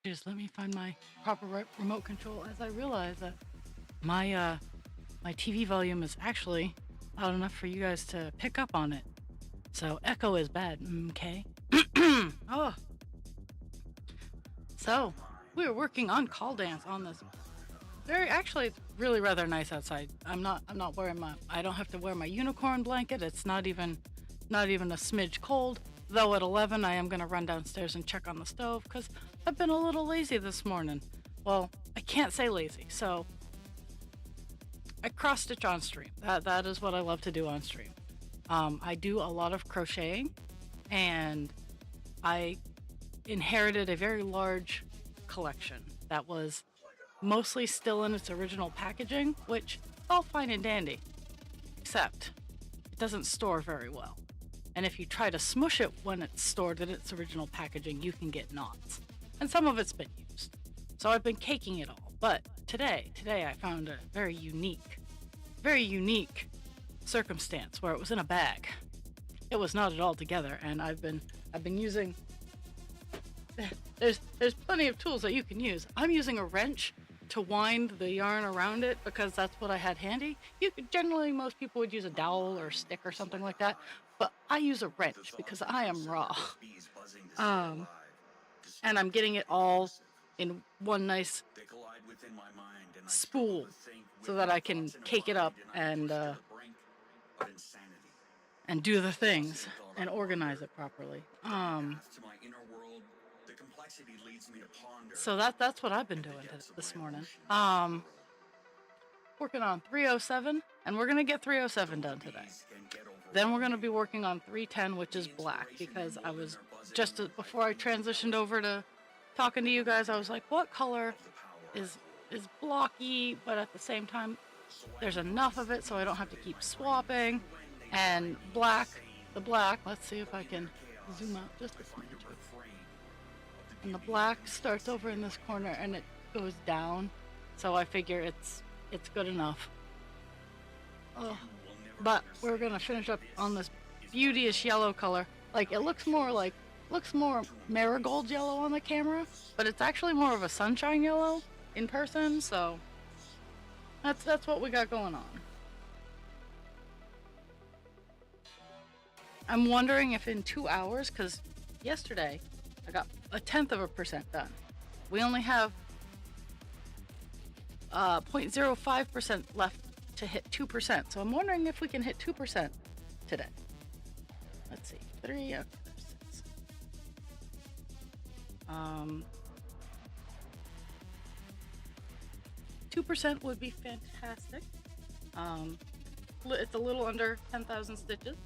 Just let me find my proper remote control as I realize that my my TV volume is actually loud enough for you guys to pick up on it. So echo is bad. Okay. Oh, so we're working on call dance on this. Very actually, it's really rather nice outside. I'm not wearing my. I don't have to wear my unicorn blanket. It's not even a smidge cold. Though at 11, I am gonna run downstairs and check on the stove because I've been a little lazy this morning. Well, I can't say lazy, so I cross stitch on stream. That is what I love to do on stream. I do a lot of crocheting, and I inherited a very large collection that was mostly still in its original packaging, which all fine and dandy, except it doesn't store very well. And if you try to smush it when it's stored in its original packaging, you can get knots. And some of it's been used. So I've been caking it all. But today I found a very unique circumstance where it was in a bag. It was not at all together, and I've been using there's plenty of tools that you can use. I'm using a wrench to wind the yarn around it because that's what I had handy. You could generally most people would use a dowel or a stick or something like that, but I use a wrench because I am raw. Um, and I'm getting it all in one nice spool so that I can cake it up and do the things and organize it properly. So that's what I've been doing this morning. Working on 307, and we're gonna get 307 done today. Then we're gonna be working on 310, which is black, because I was just before I transitioned over to talking to you guys, I was like, what color is blocky, but at the same time, there's enough of it so I don't have to keep swapping. And the black, let's see if I can zoom out just a smidge. And the black starts over in this corner and it goes down, so I figure it's good enough. Oh, but we're gonna finish up on this beauteous yellow color. Like it looks more marigold yellow on the camera, but it's actually more of a sunshine yellow in person. So that's what we got going on. I'm wondering if in 2 hours, because yesterday I got 0.1% done. We only have 0.05% left to hit 2%. So I'm wondering if we can hit 2% today. Let's see, 3, 6. 2% would be fantastic. It's a little under 10,000 stitches,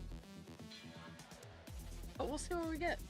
but we'll see where we get.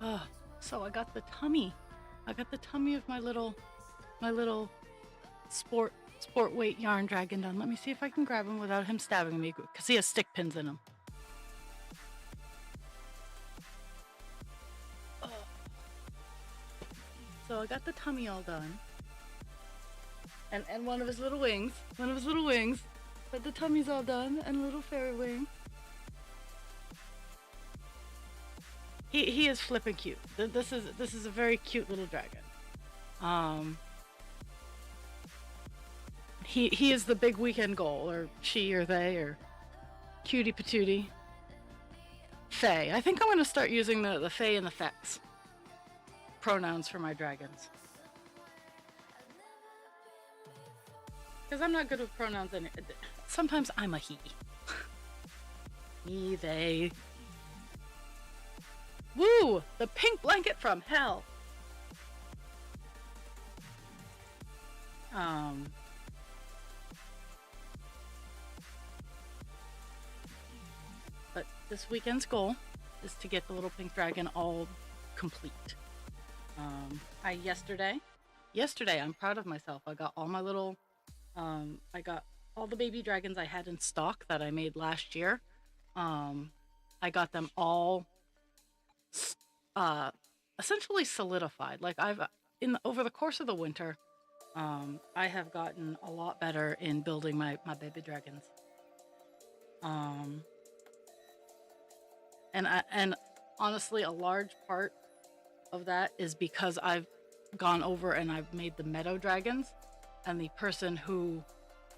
Oh, so I got the tummy. I got the tummy of my little sport weight yarn dragon done. Let me see if I can grab him without him stabbing me, because he has stick pins in him. Oh. So I got the tummy all done. And one of his little wings. But the tummy's all done, and a little fairy wing. He is flipping cute. This is a very cute little dragon. he is the big weekend goal, or she, or they, or cutie patootie. Fae. I think I'm going to start using the fae and the fex pronouns for my dragons. Because I'm not good with pronouns. Sometimes I'm a he. Me, they. Woo! The pink blanket from hell. But this weekend's goal is to get the little pink dragon all complete. Yesterday, I'm proud of myself. I got all my little, I got all the baby dragons I had in stock that I made last year. I got them all, essentially solidified. Like over the course of the winter, I have gotten a lot better in building my baby dragons. And honestly, a large part of that is because I've gone over and I've made the meadow dragons, and the person who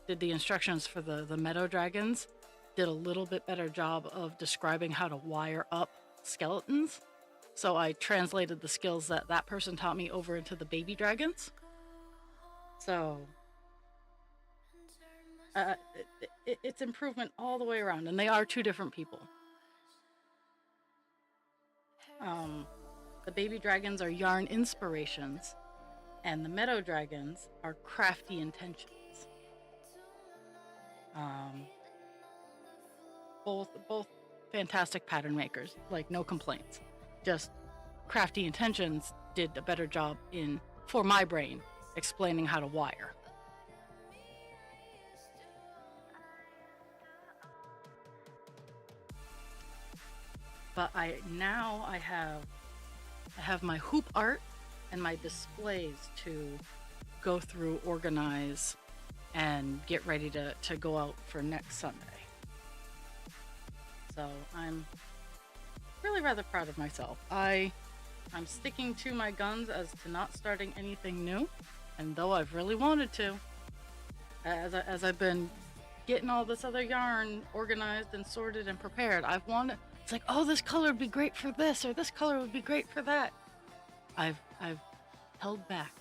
did the instructions for the meadow dragons did a little bit better job of describing how to wire up skeletons. So I translated the skills that person taught me over into the baby dragons. So it's improvement all the way around, and they are two different people. The baby dragons are yarn inspirations, and the meadow dragons are crafty intentions. Both fantastic pattern makers, like no complaints. Just crafty intentions did a better job for my brain, explaining how to wire. But I have my hoop art and my displays to go through, organize, and get ready to go out for next Sunday. So I'm really rather proud of myself. I'm sticking to my guns as to not starting anything new, and though I've really wanted to, as I've been getting all this other yarn organized and sorted and prepared, it's like, oh, this color would be great for this, or this color would be great for that. I've held back.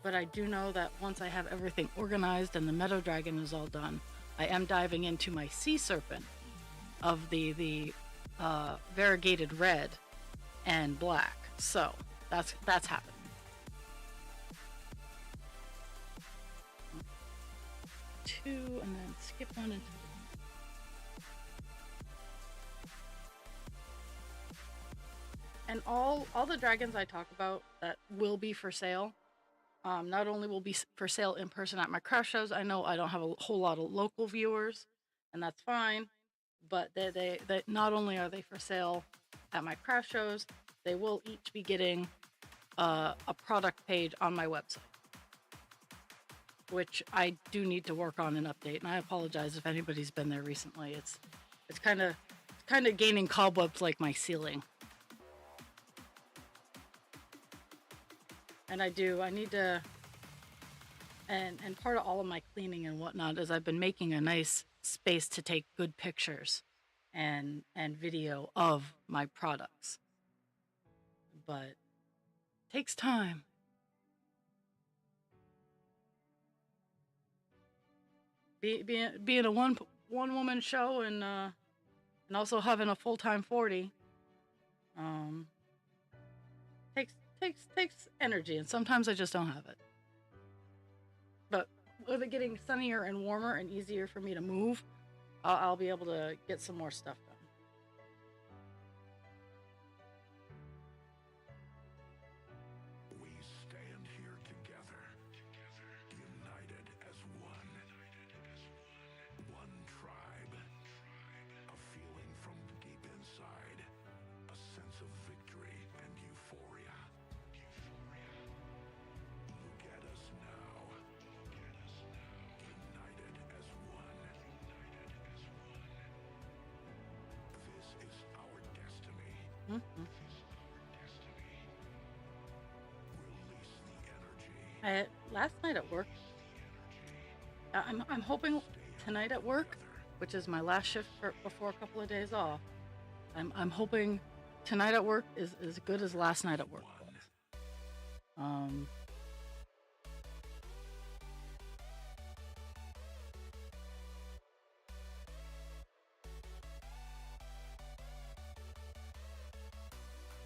But I do know that once I have everything organized and the meadow dragon is all done, I am diving into my sea serpent of the variegated red and black. So that's happening. Two, and then skip one into and all the dragons I talk about that will be for sale, not only will be for sale in person at my craft shows. I know I don't have a whole lot of local viewers, and that's fine. But they not only are they for sale at my craft shows, they will each be getting a product page on my website, which I do need to work on and update. And I apologize if anybody's been there recently. It's kind of gaining cobwebs like my ceiling. And I need to, and part of all of my cleaning and whatnot is I've been making a nice space to take good pictures and video of my products. But it takes time. Being a one woman show and also having a full-time 40 takes energy, and sometimes I just don't have it. But with it getting sunnier and warmer and easier for me to move, I'll be able to get some more stuff done. We stand here together, united as one. One tribe, a feeling from deep inside, a sense of victory and euphoria. Look at us now, united as one. This is our destiny. Mm-hmm. Release the energy. last night at work, I'm hoping tonight at work, which is my last shift before a couple of days off. I'm hoping tonight at work is as good as last night at work was. Um,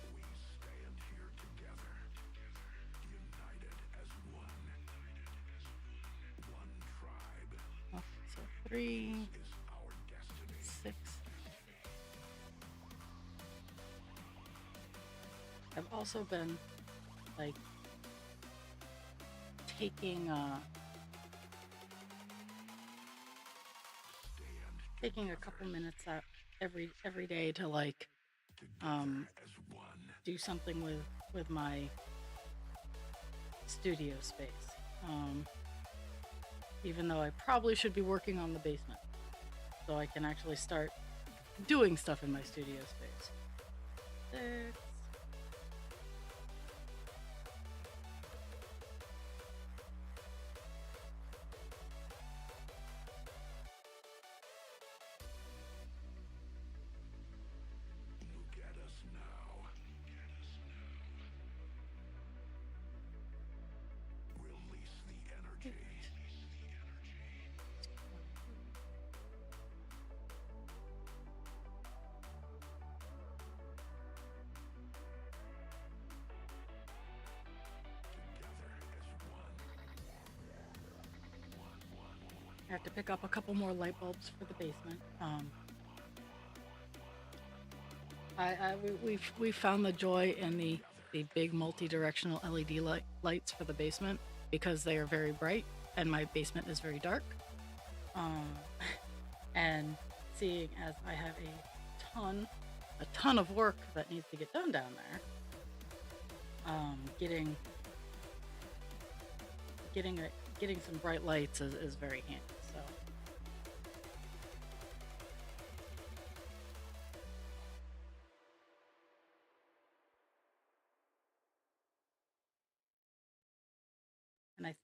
We stand here together, united as one. One tribe so 3, is our destiny. 6. I've also been like taking taking a couple minutes out every day to like As one. do something with my studio space. Even though I probably should be working on the basement, so I can actually start doing stuff in my studio space. 6. Look at us now. Release the energy. Together as one. I have to pick up a couple more light bulbs for the basement. We found the joy in the big multi-directional LED lights for the basement because they are very bright and my basement is very dark. And seeing as I have a ton of work that needs to get done down there, getting some bright lights is very handy. So. And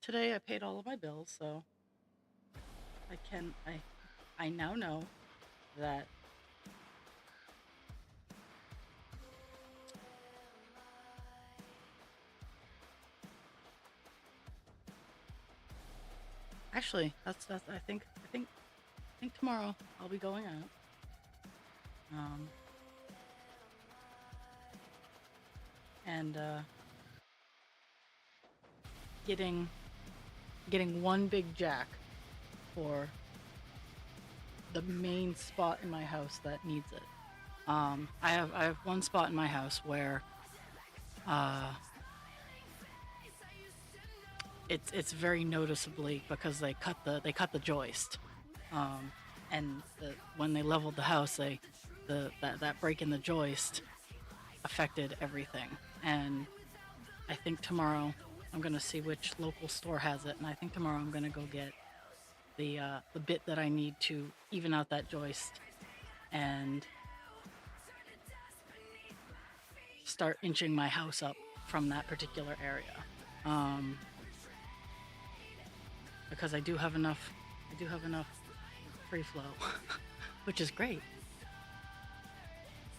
today I paid all of my bills, so I now know that actually that's I think tomorrow I'll be going out. And getting one big jack for the main spot in my house that needs it. I have one spot in my house where it's very noticeably because they cut the joist, and when they leveled the house, that break in the joist affected everything. And I think tomorrow I'm gonna see which local store has it, and I think tomorrow I'm gonna go get the bit that I need to even out that joist and start inching my house up from that particular area. Because I do have enough free flow, which is great.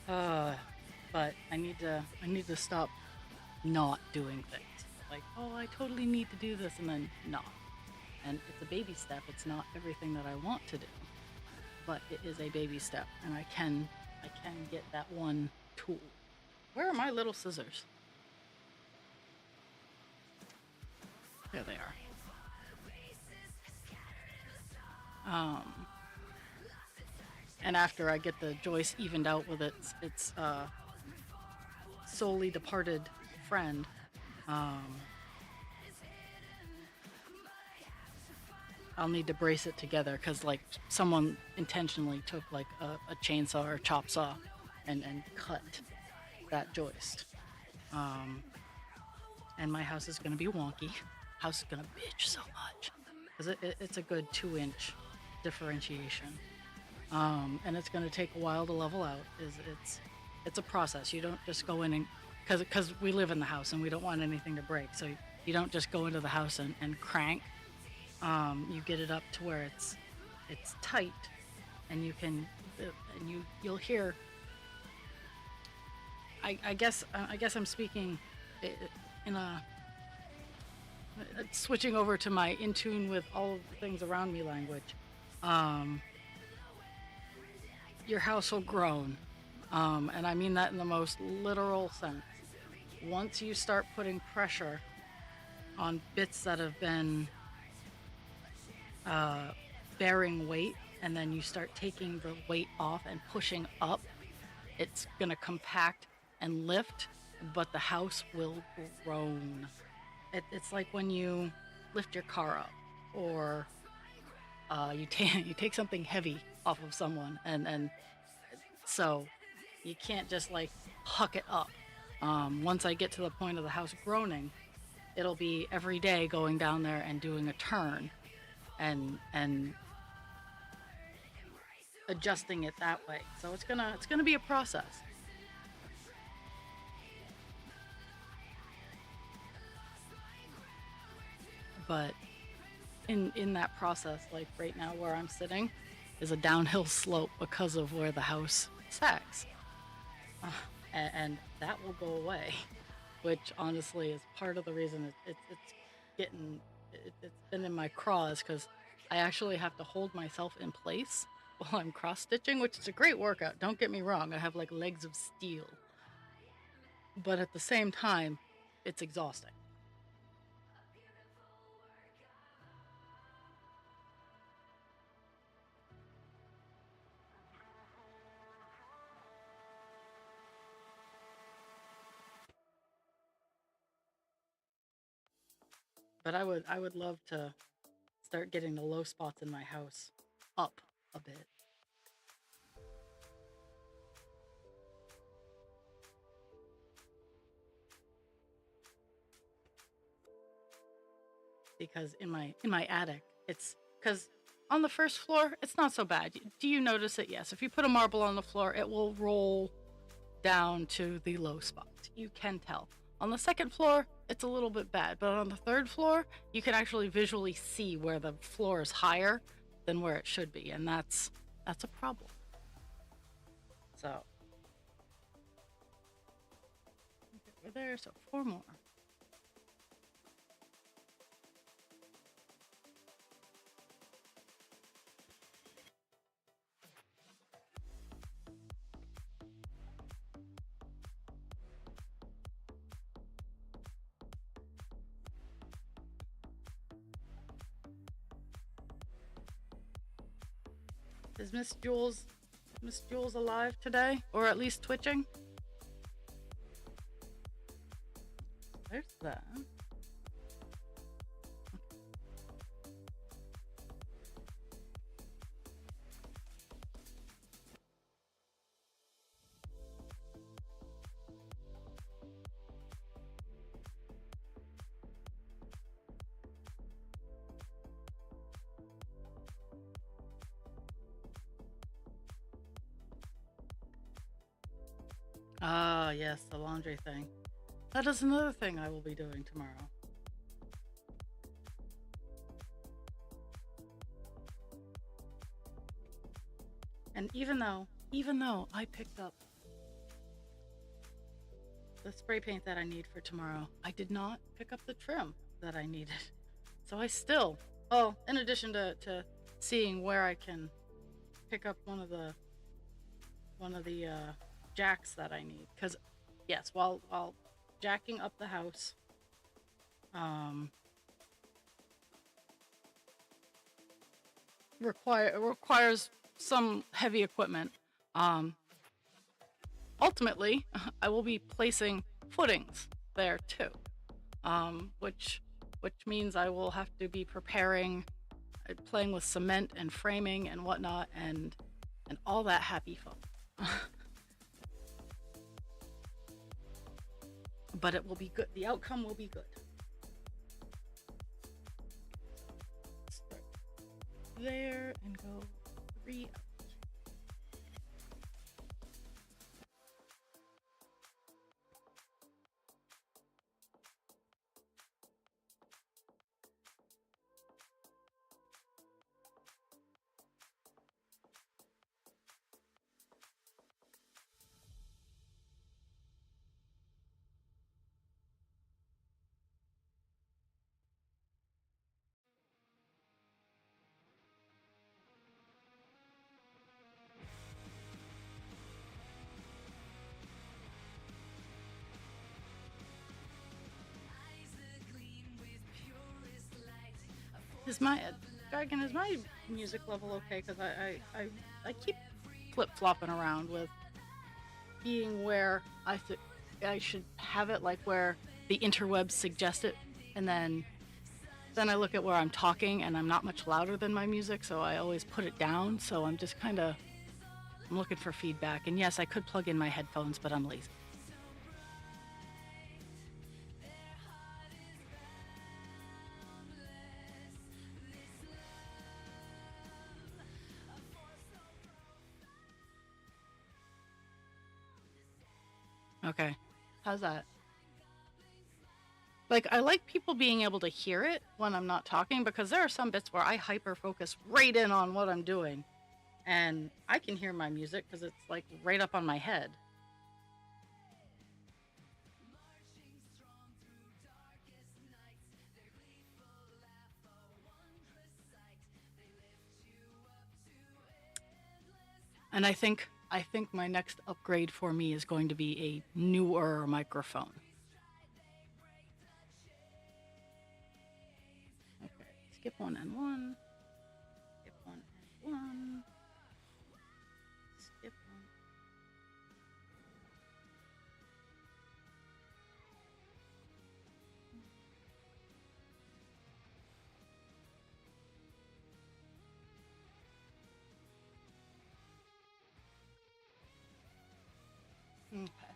But I need to stop not doing things. Like, oh, I totally need to do this, and then not. And it's a baby step. It's not everything that I want to do, but it is a baby step, and I can get that one tool. Where are my little scissors? There they are. And after I get the joist evened out with its solely departed friend, I'll need to brace it together because like someone intentionally took like a chainsaw or chop saw and cut that joist. And my house is going to be wonky. House is going to bitch so much because it's a good 2-inch differentiation. And it's going to take a while to level out. It's a process. You don't just go in and because we live in the house and we don't want anything to break. So You don't just go into the house and crank. You get it up to where it's tight, and you can and you'll hear. I guess I'm speaking in a switching over to my in tune with all of the things around me language. Um, your house will groan, and I mean that in the most literal sense. Once you start putting pressure on bits that have been uh, bearing weight, and then you start taking the weight off and pushing up, it's gonna compact and lift, but the house will groan. It's like when you lift your car up, or you take you take something heavy off of someone, and so you can't just like huck it up. Once I get to the point of the house groaning, it'll be every day going down there and doing a turn, and adjusting it that way. So it's gonna be a process. But in that process, like right now where I'm sitting, is a downhill slope because of where the house sags, uh, and that will go away, which honestly is part of the reason it's getting it's been in my craw, is because I actually have to hold myself in place while I'm cross stitching, which is a great workout. Don't get me wrong, I have like legs of steel, but at the same time, it's exhausting. But I would love to start getting the low spots in my house up a bit. Because in my attic, it's because on the first floor it's not so bad. Do you notice it? Yes. If you put a marble on the floor, it will roll down to the low spots. You can tell. On the second floor, it's a little bit bad, but on the third floor, you can actually visually see where the floor is higher than where it should be, and that's a problem. So okay, we're there. So four more. Is Miss Jules alive today, or at least twitching? There's that. Ah, yes, the laundry thing. That is another thing I will be doing tomorrow. And even though I picked up the spray paint that I need for tomorrow, I did not pick up the trim that I needed. So I still, oh, in addition to seeing where I can pick up one of the jacks that I need, because yes, while jacking up the house, um, requires some heavy equipment. Um, Ultimately, I will be placing footings there too, which means I will have to be preparing, playing with cement and framing and whatnot, and all that happy fun. But it will be good. The outcome will be good. Start there and go 3 out. Is my Dragon? Is my music level okay? Because I keep flip flopping around with being where I should have it, like where the interwebs suggest it, and then I look at where I'm talking and I'm not much louder than my music, so I always put it down. So I'm just kind of I'm looking for feedback. And yes, I could plug in my headphones, but I'm lazy. Okay. How's that? Like, I like people being able to hear it when I'm not talking because there are some bits where I hyper focus right in on what I'm doing and I can hear my music because it's like right up on my head. And I think my next upgrade for me is going to be a newer microphone. Okay, skip one and one. Skip one and one. Skip one. Okay.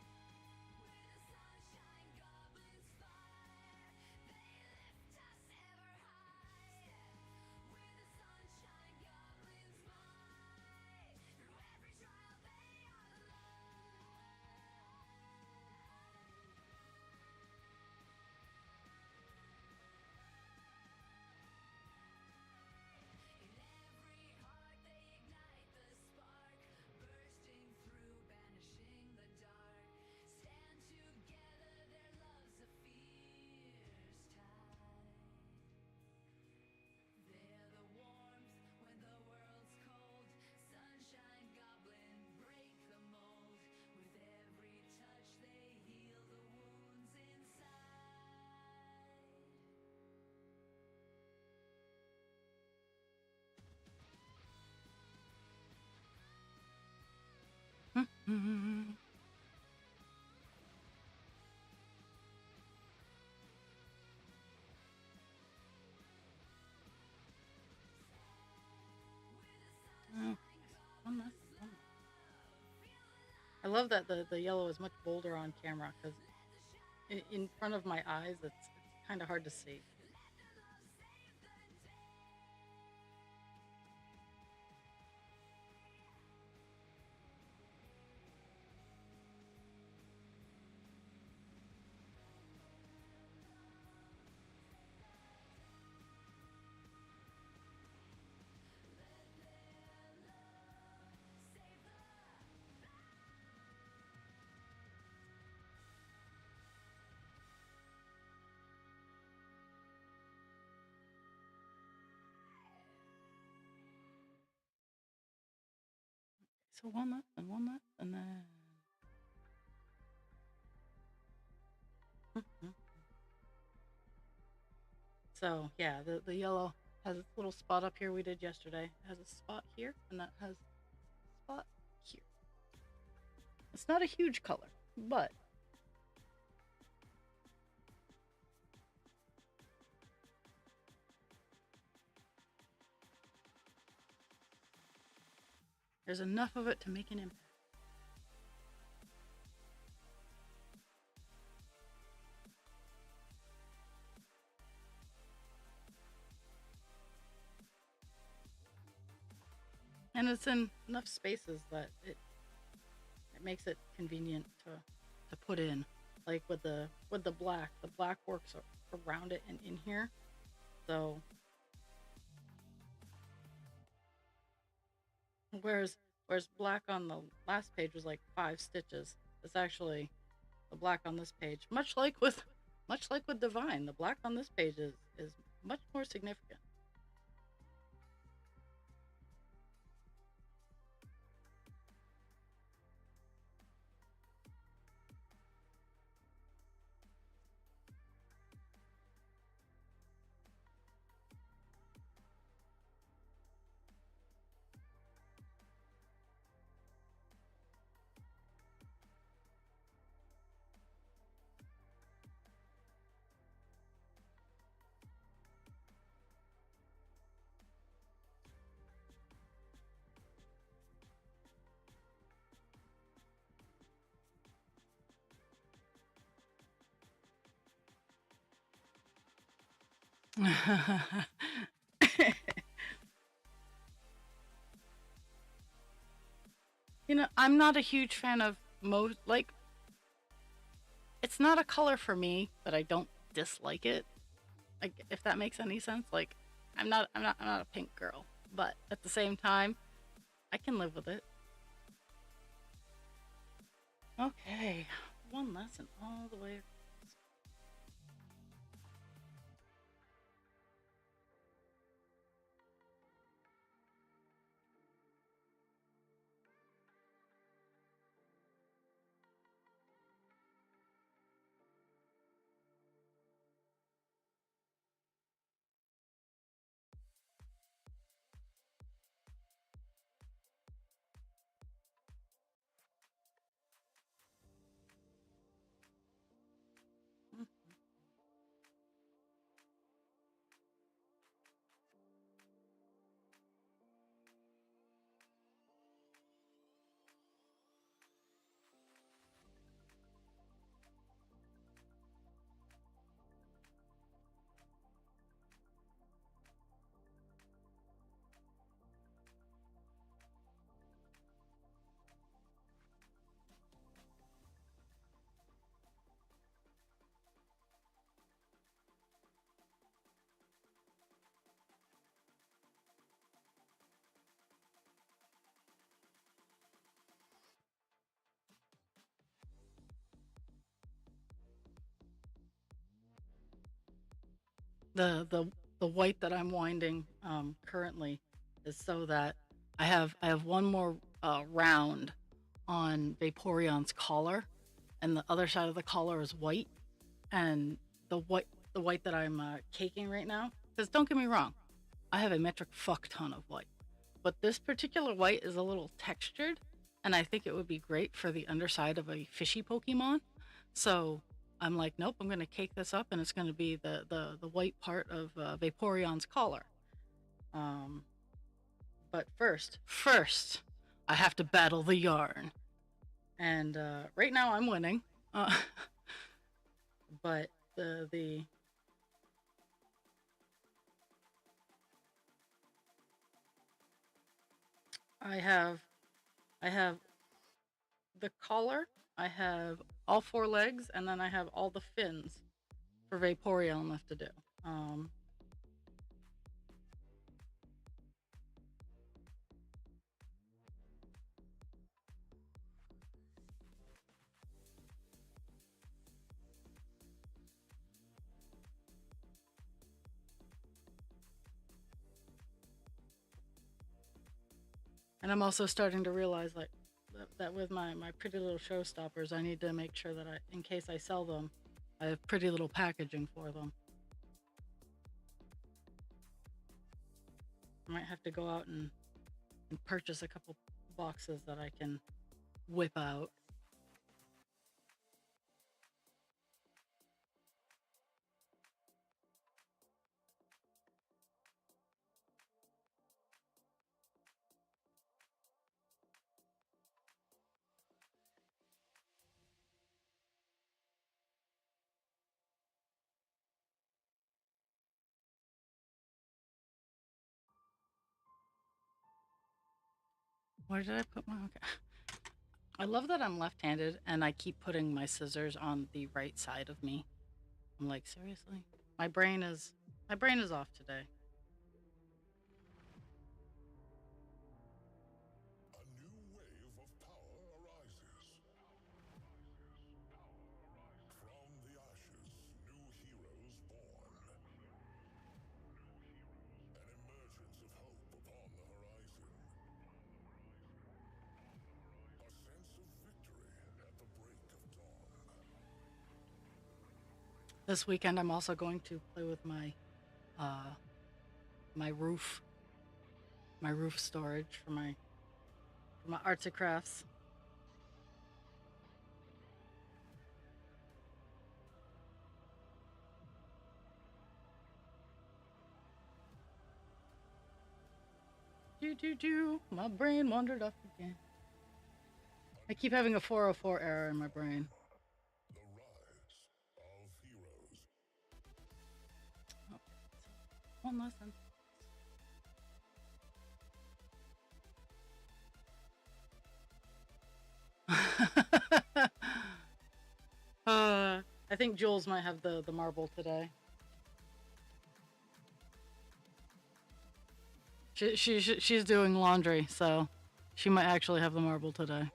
Mhm. Oh, one left, one left. I love that the yellow is much bolder on camera because in front of my eyes, it's kind of hard to see. So one left, and then. Mhm. So yeah, the yellow has its little spot up here we did yesterday. It has a spot here, and that has a spot here. It's not a huge color, but there's enough of it to make an impact. And it's in enough spaces that it makes it convenient to put in. Like the black works around it and in here. So whereas whereas black on the last page was like 5 stitches, it's actually the black on this page. Much like with Divine, the black on this page is much more significant. I'm not a huge fan of most, like, it's not a color for me, but I don't dislike it. Like, if that makes any sense. Like, I'm not a pink girl, but at the same time, I can live with it. Okay, one lesson all the way. The white that I'm winding currently is so that I have one more round on Vaporeon's collar, and the other side of the collar is white, and the white that I'm caking right now. Because don't get me wrong, I have a metric fuck ton of white, but this particular white is a little textured, and I think it would be great for the underside of a fishy Pokemon. So I'm like, nope, I'm gonna cake this up, and it's gonna be the white part of Vaporeon's collar. Um, but first, I have to battle the yarn, and right now I'm winning. Uh, but the I have I have the collar, I have all four legs, and then I have all the fins for Vaporeon left to do. Um, and I'm also starting to realize, like, that with my pretty little showstoppers, I need to make sure that in case I sell them, I have pretty little packaging for them. I might have to go out and purchase a couple boxes that I can whip out. Where did I put my? Okay. I love that I'm left-handed and I keep putting my scissors on the right side of me. I'm like, seriously? My brain is my brain is off today. A new wave of power arises. From the ashes, new heroes born. An emergence of hope upon the horizon. A sense of victory at the break of dawn. This weekend I'm also going to play with uh my roof my roof storage for my arts and crafts. Do do do. My brain wandered off again. I keep having a 404 error in my brain. The rise of heroes. Okay. One lesson. I think Jules might have the marble today. She's doing laundry, so she might actually have the marble today.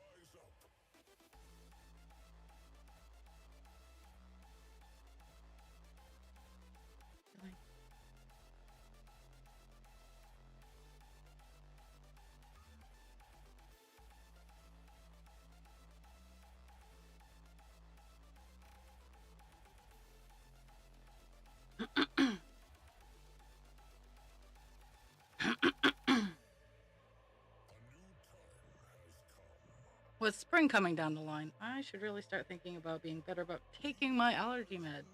With spring coming down the line, I should really start thinking about being better about taking my allergy med.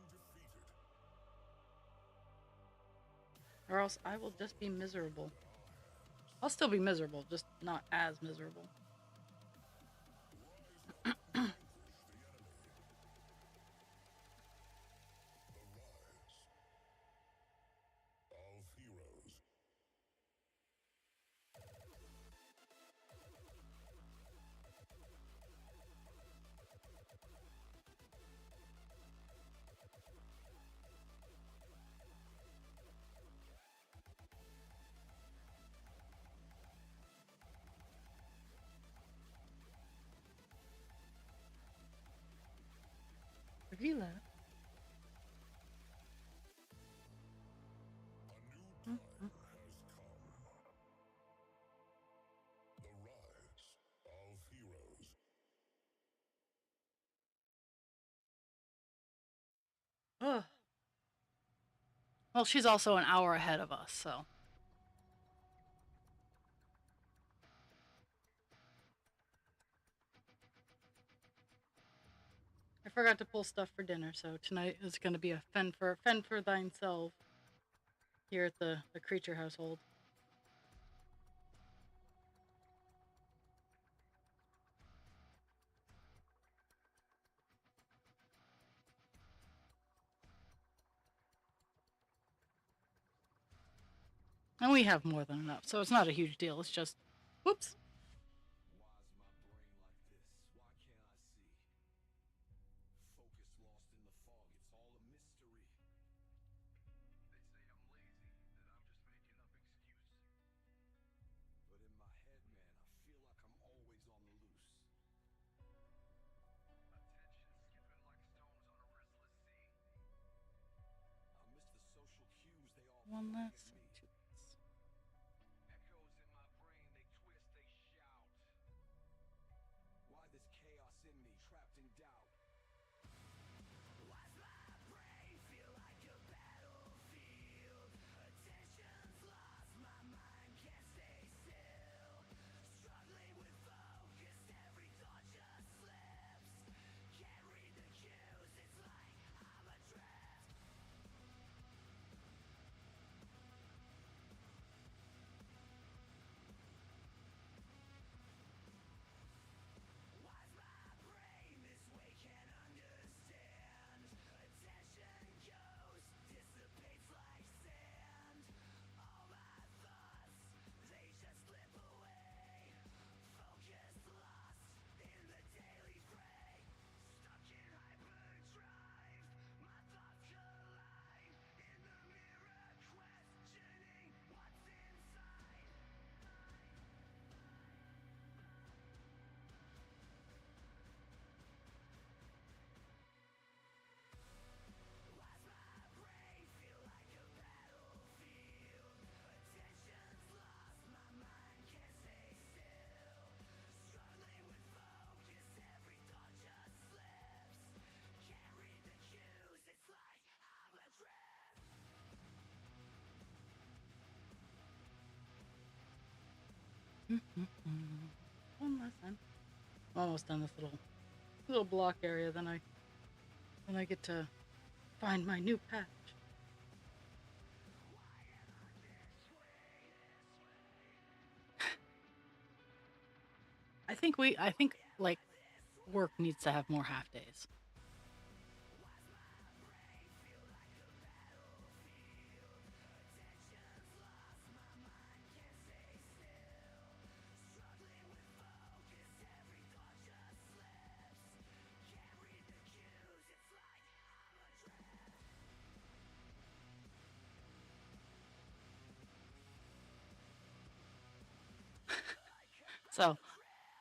Or else I will just be miserable. I'll still be miserable, just not as miserable. Of heroes. Vila. A new time has come. The rise of heroes. Ugh. Well, she's also an hour ahead of us, so. I forgot to pull stuff for dinner, so tonight is going to be a fend for thyself here at the creature household. And we have more than enough, so it's not a huge deal. It's just, whoops. One less. One less time. Almost done this little block area. Then I get to find my new patch. I think like work needs to have more half days. So,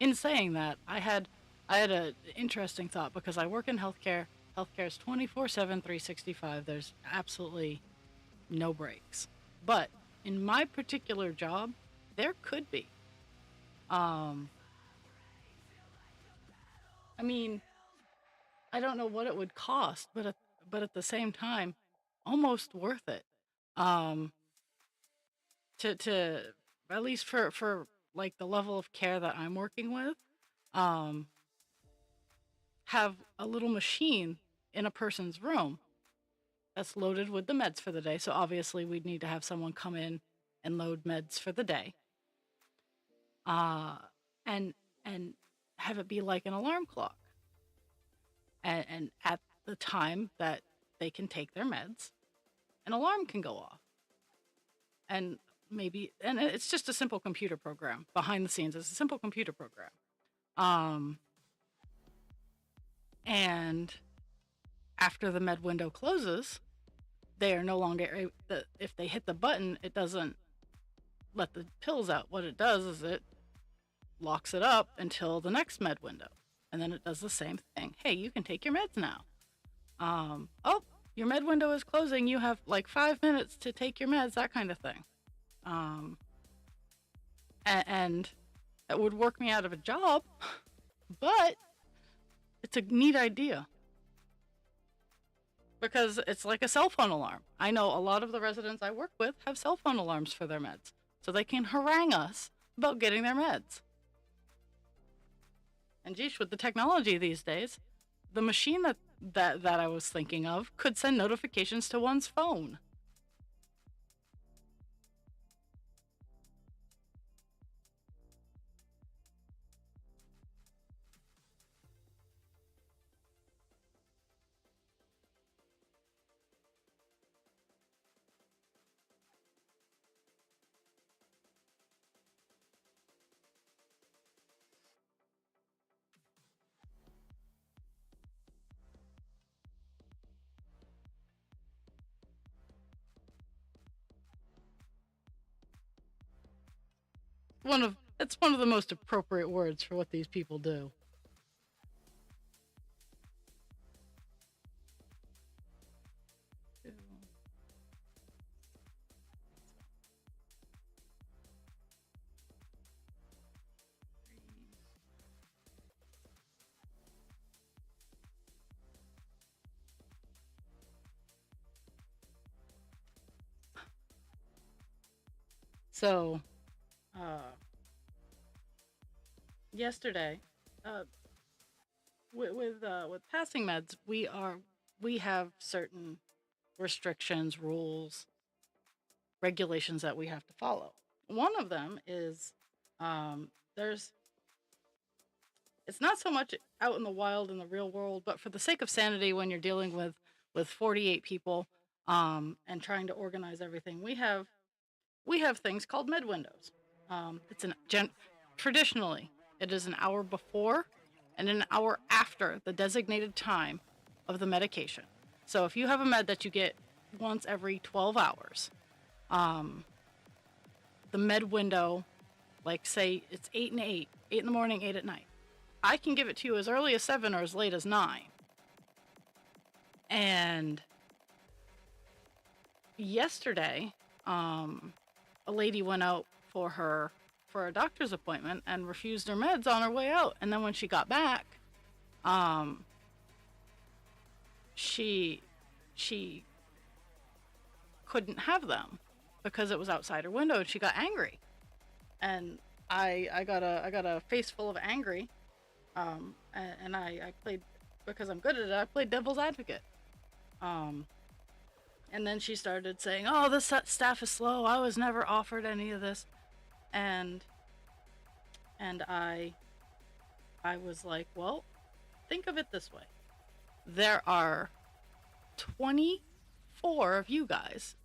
in saying that, I had a interesting thought because I work in healthcare. Healthcare is 24/7, 365. There's absolutely no breaks. But in my particular job, there could be. Um, I mean, I don't know what it would cost, but at the same time, almost worth it. Um, to at least for like the level of care that I'm working with, um, have a little machine in a person's room that's loaded with the meds for the day. So obviously, we'd need to have someone come in and load meds for the day. Uh, and and have it be like an alarm clock. And at the time that they can take their meds, an alarm can go off. And and it's just a simple computer program behind the scenes. It's a simple computer program. Um, and after the med window closes, they are no longer, if they hit the button, it doesn't let the pills out. What it does is it locks it up until the next med window. And then it does the same thing. Hey, you can take your meds now. Oh, your med window is closing. You have like 5 minutes to take your meds, that kind of thing. Um, and it would work me out of a job, but it's a neat idea because it's like a cell phone alarm. I know a lot of the residents I work with have cell phone alarms for their meds, so they can harangue us about getting their meds. And geesh, with the technology these days, the machine that I was thinking of could send notifications to one's phone. It's one of the most appropriate words for what these people do. So, uh, yesterday, uh, with passing meds, we have certain restrictions, rules, regulations that we have to follow. One of them is there's it's not so much out in the wild in the real world, but for the sake of sanity, when you're dealing with 48 people and trying to organize everything, we have things called med windows. It's traditionally it is an hour before and an hour after the designated time of the medication. So if you have a med that you get once every 12 hours, um, the med window, like say it's 8 and 8, 8 in the morning, 8 at night. I can give it to you as early as 7 or as late as 9. And yesterday, a lady went out for a doctor's appointment and refused her meds on her way out. And then when she got back, um, she couldn't have them because it was outside her window, and she got angry. And I got a face full of angry, and I played, because I'm good at it, I played devil's advocate. Um, and then she started saying, "Oh, this staff is slow. I was never offered any of this," and I was like, "Well, think of it this way: there are 24 of you guys,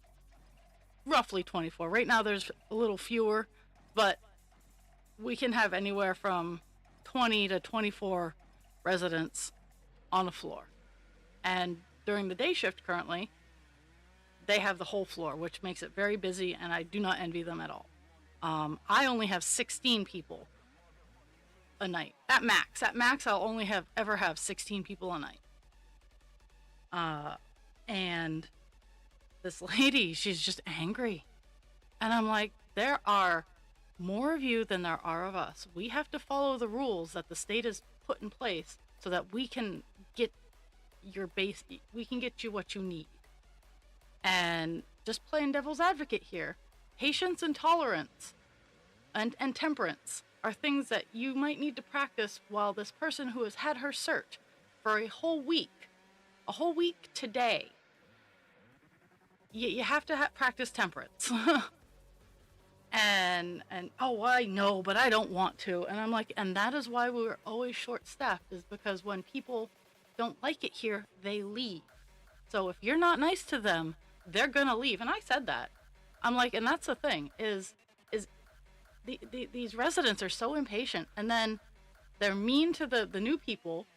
roughly 24. Right now, there's a little fewer, but we can have anywhere from 20 to 24 residents on a floor. And during the day shift currently, they have the whole floor, which makes it very busy, and I do not envy them at all. I only have 16 people a night at max. At max, I'll only ever have 16 people a night. And this lady, she's just angry. And I'm like, there are more of you than there are of us. We have to follow the rules that the state has put in place so that we can get we can get you what you need. And just playing devil's advocate here, patience and tolerance and temperance are things that you might need to practice while this person who has had her cert for a whole week today, you have to practice temperance. and oh, I know, but I don't want to. And I'm like, and that is why we're always short staffed, is because when people don't like it here, they leave. So if you're not nice to them, they're gonna leave. And I said that. I'm like, and that's the thing is these residents are so impatient, and then they're mean to the new people,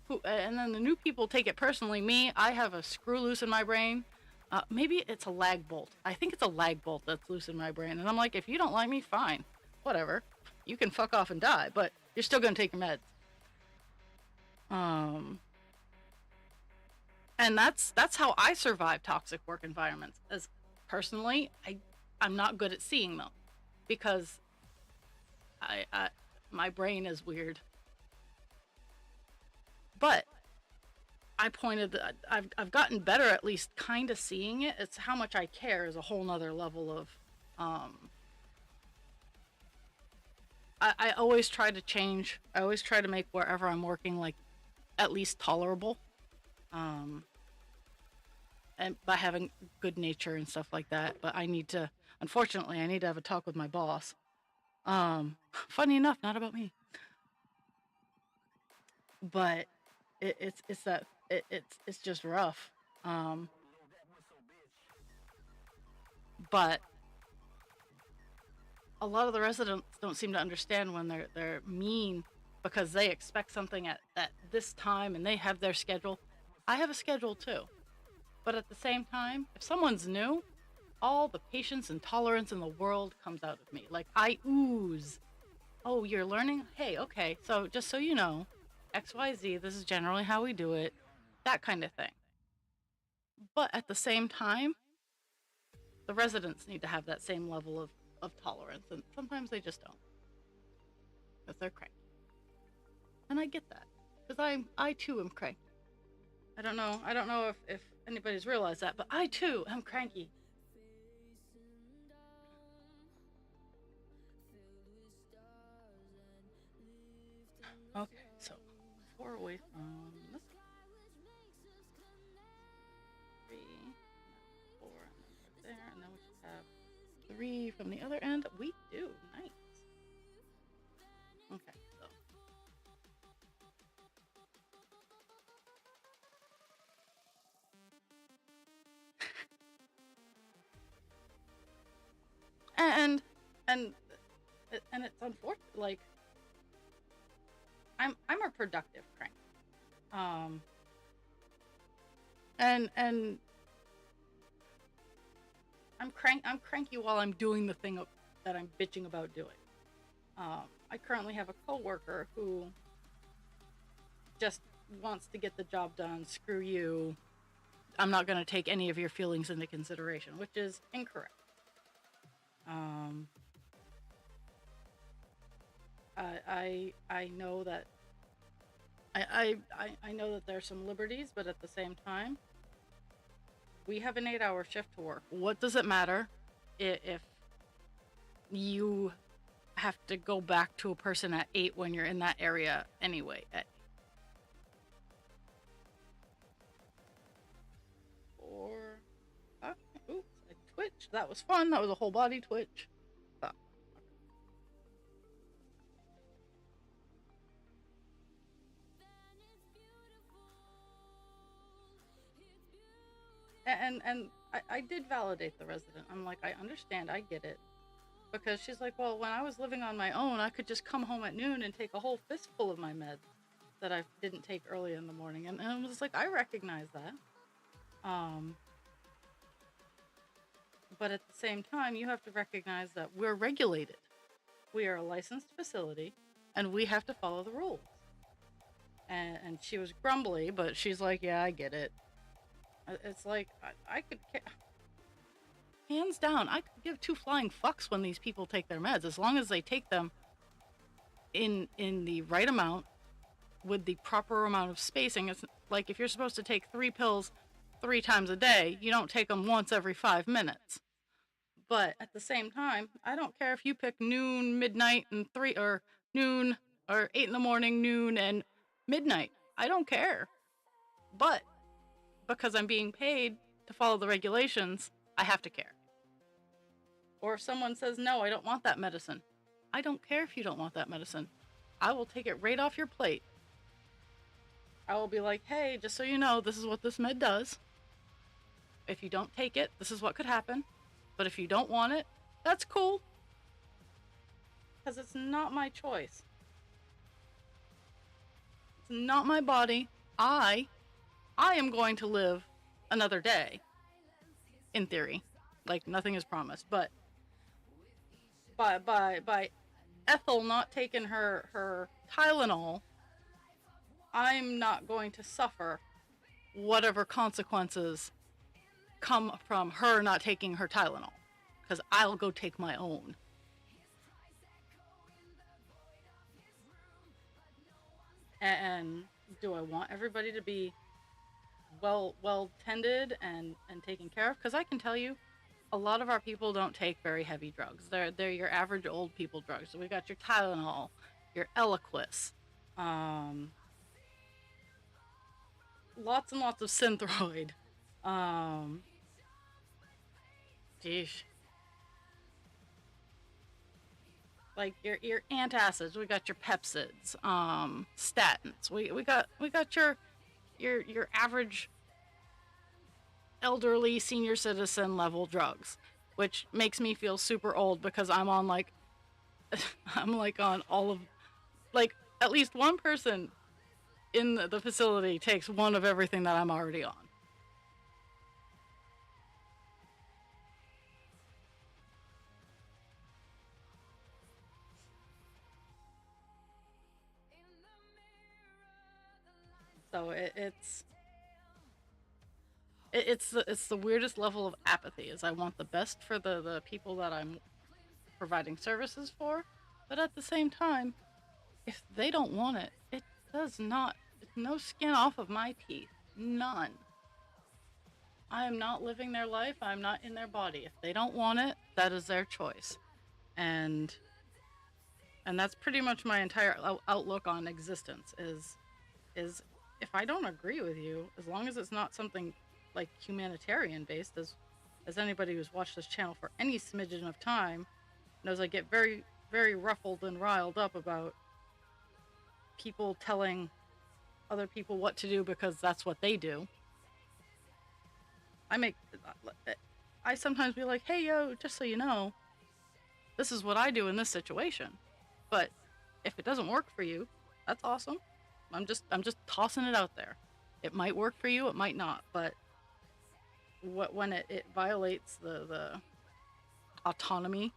who, and then the new people take it personally. Me, I have a screw loose in my brain. Maybe it's a lag bolt. I think it's a lag bolt that's loose in my brain. And I'm like, if you don't like me, fine, whatever. You can fuck off and die, but you're still gonna take your meds. And that's how I survive toxic work environments. As personally, I'm not good at seeing them because my brain is weird. But I pointed that I've gotten better at least kind of seeing it. It's how much I care is a whole nother level of I always try to change. I always try to make wherever I'm working like at least tolerable. And by having good nature and stuff like that. But unfortunately, I need to have a talk with my boss. Funny enough, not about me. But it's just rough. But a lot of the residents don't seem to understand when they're mean because they expect something at this time and they have their schedule. I have a schedule too. But at the same time, if someone's new, all the patience and tolerance in the world comes out of me. Like I ooze. Oh, you're learning? Hey, okay. So just so you know, XYZ, this is generally how we do it. That kind of thing. But at the same time, the residents need to have that same level of tolerance. And sometimes they just don't. Because they're cranky. And I get that. Because I too am cranky. I don't know if anybody's realized that, but I too am cranky. Okay, so 4 away from this. 3, 4, and then right there, and then we should have 3 from the other end. We do, nice. Okay, so. and it's unfortunate. Like I'm a productive crank. And I'm cranky while I'm doing the thing that I'm bitching about doing. I currently have a coworker who just wants to get the job done. Screw you. I'm not going to take any of your feelings into consideration, which is incorrect. I know that I know that there's some liberties, but at the same time, we have an 8-hour shift to work. What does it matter if you have to go back to a person at 8 when you're in that area anyway? Oops, I twitched. That was fun. That was a whole body twitch. Oh. And I did validate the resident. I'm like, I understand, I get it. Because she's like, well, when I was living on my own, I could just come home at noon and take a whole fistful of my meds that I didn't take early in the morning. And I was like, I recognize that. But at the same time, you have to recognize that we're regulated. We are a licensed facility, and we have to follow the rules. And she was grumbly, but she's like, yeah, I get it. It's like, I could, hands down, I could give two flying fucks when these people take their meds, as long as they take them in the right amount, with the proper amount of spacing. It's like, if you're supposed to take 3 pills 3 times a day, you don't take them once every 5 minutes. But at the same time, I don't care if you pick noon, midnight, and 3, or noon, or 8 in the morning, noon, and midnight. I don't care. But because I'm being paid to follow the regulations, I have to care. Or if someone says, no, I don't want that medicine, I don't care if you don't want that medicine. I will take it right off your plate. I will be like, hey, just so you know, this is what this med does. If you don't take it, this is what could happen. But if you don't want it, that's cool. Because it's not my choice. It's not my body. I am going to live another day. In theory. Like, nothing is promised. But by Ethel not taking her Tylenol, I'm not going to suffer whatever consequences come from her not taking her Tylenol, because I'll go take my own. And do I want everybody to be well tended and taken care of? Because I can tell you, a lot of our people don't take very heavy drugs. They're your average old people drugs. So we got your Tylenol, your Eliquis, lots and lots of Synthroid. Geesh. Like your antacids, we got your Pepsids, statins. We got your average elderly senior citizen level drugs, which makes me feel super old because I'm on like I'm like on all of, like, at least one person in the facility takes one of everything that I'm already on. So it's the weirdest level of apathy. Is I want the best for the people that I'm providing services for, but at the same time, if they don't want it, it does not. It's no skin off of my teeth. None. I am not living their life. I'm not in their body. If they don't want it, that is their choice. And that's pretty much my entire outlook on existence is if I don't agree with you, as long as it's not something like humanitarian based, as anybody who's watched this channel for any smidgen of time knows, I get very, very ruffled and riled up about people telling other people what to do because that's what they do. I sometimes be like, hey, yo, just so you know, this is what I do in this situation. But if it doesn't work for you, that's awesome. I'm just tossing it out there. It might work for you, it might not, but when it violates the autonomy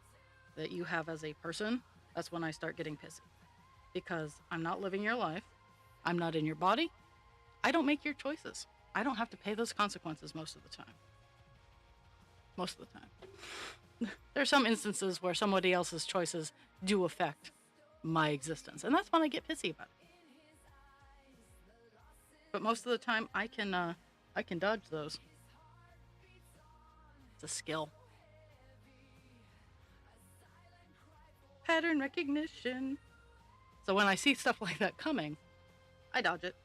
that you have as a person, that's when I start getting pissy. Because I'm not living your life. I'm not in your body. I don't make your choices. I don't have to pay those consequences most of the time. Most of the time. There are some instances where somebody else's choices do affect my existence, and that's when I get pissy about it. But most of the time, I can dodge those. It's a skill. Pattern recognition. So when I see stuff like that coming, I dodge it.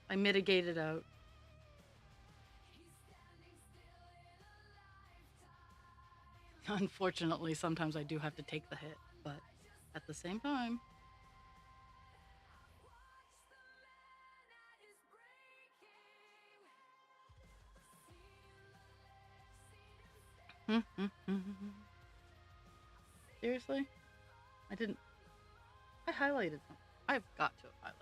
I mitigate it out. Unfortunately, sometimes I do have to take the hit, but at the same time, seriously? I highlighted something. I've got to have highlighted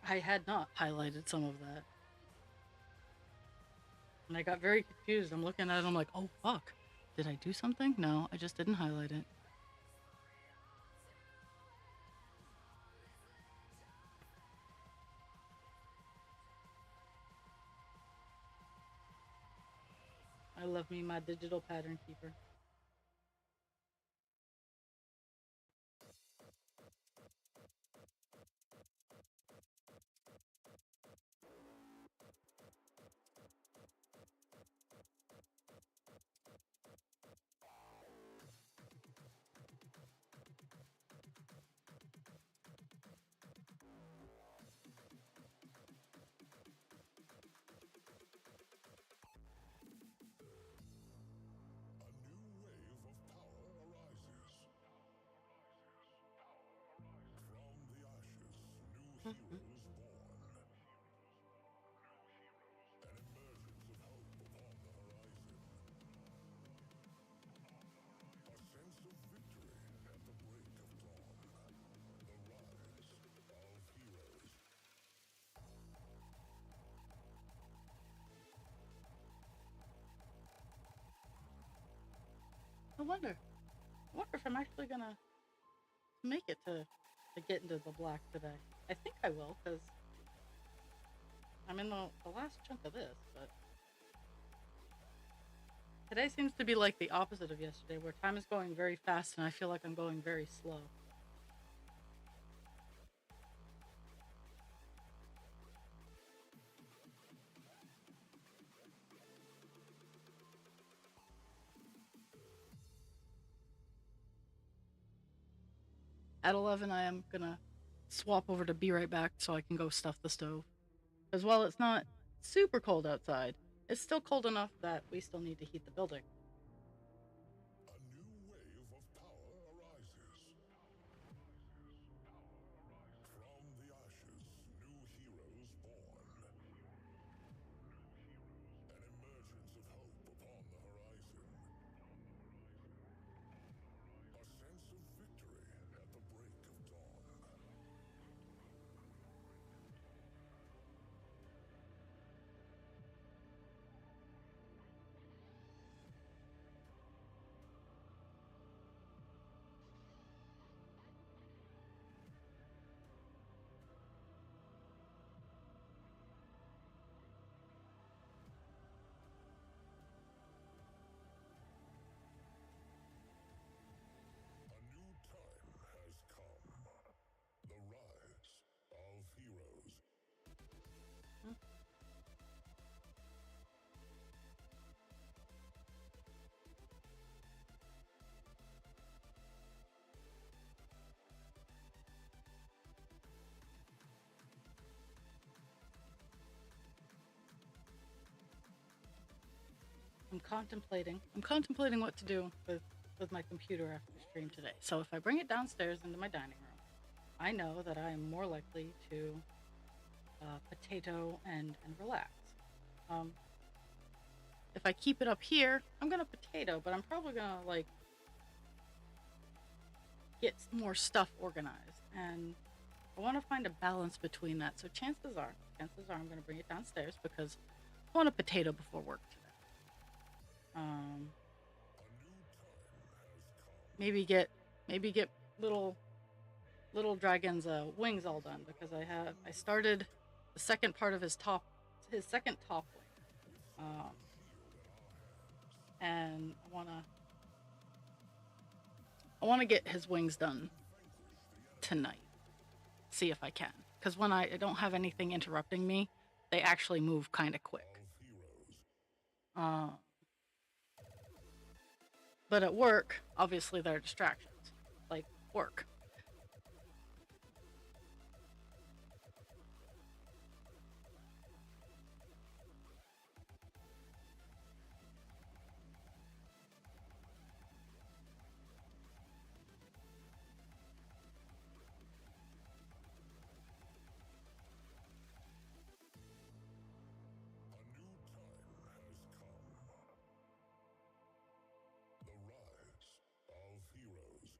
something. I had not highlighted some of that. And I got very confused. I'm looking at it, I'm like, oh fuck. Did I do something? No, I just didn't highlight it. I love me my digital pattern keeper. A new wave of power arises. From the ashes, new heroes born. An emergence of hope upon the horizon. A sense of victory at the break of dawn. The rise of heroes. I wonder. I wonder if I'm actually gonna make it to get into the black today. I think I will, because I'm in the last chunk of this, but today seems to be like the opposite of yesterday, where time is going very fast and I feel like I'm going very slow. At 11, I am gonna swap over to be right back so I can go stuff the stove. Because while it's not super cold outside, it's still cold enough that we still need to heat the building. A new wave of power arises. From the ashes, new heroes born. An emergence of hope upon the horizon. A sense of victory at the break of dawn. A new time has come. The rise of heroes. Hmm. I'm contemplating what to do with my computer after stream today. So if I bring it downstairs into my dining room, I know that I am more likely to potato and relax. Um, if I keep it up here, I'm gonna potato, but I'm probably gonna like get more stuff organized, and I want to find a balance between that. So chances are, I'm gonna bring it downstairs because I want a potato before work today. Um, A new time has come. maybe get little dragon's wings all done because I started the second part of his second top wing, and I wanna get his wings done tonight. See if I can, because when I don't have anything interrupting me, they actually move kind of quick. Of heroes. Uh, but at work, obviously there are distractions, like work. A new time has come. The rise of heroes.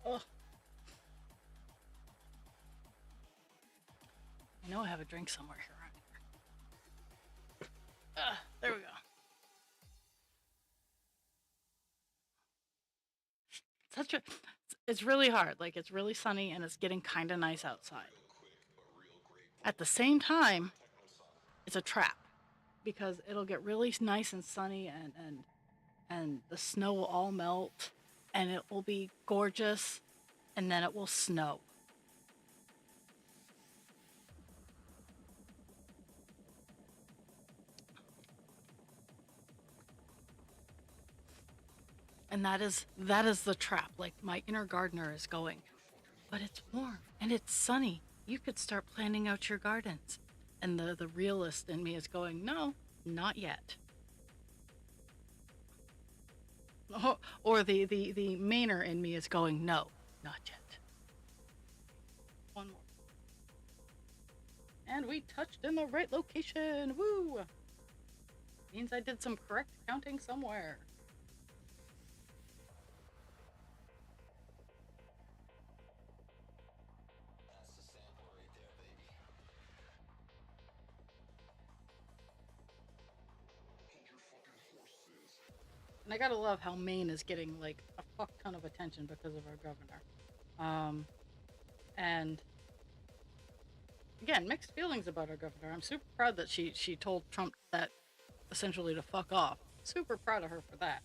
Oh, I know I have a drink somewhere here. There we go. Such a, it's really hard. Like it's really sunny and it's getting kind of nice outside. At the same time, it's a trap because it'll get really nice and sunny and the snow will all melt and it will be gorgeous and then it will snow. And that is the trap. Like my inner gardener is going, but it's warm and it's sunny. You could start planning out your gardens. And the realist in me is going, no, not yet. Or the Mainer in me is going, no, not yet. One more. And we touched in the right location. Woo! Means I did some correct counting somewhere. And I gotta love how Maine is getting like a fuck ton of attention because of our governor. And again, mixed feelings about our governor. I'm super proud that she told Trump that essentially to fuck off. Super proud of her for that.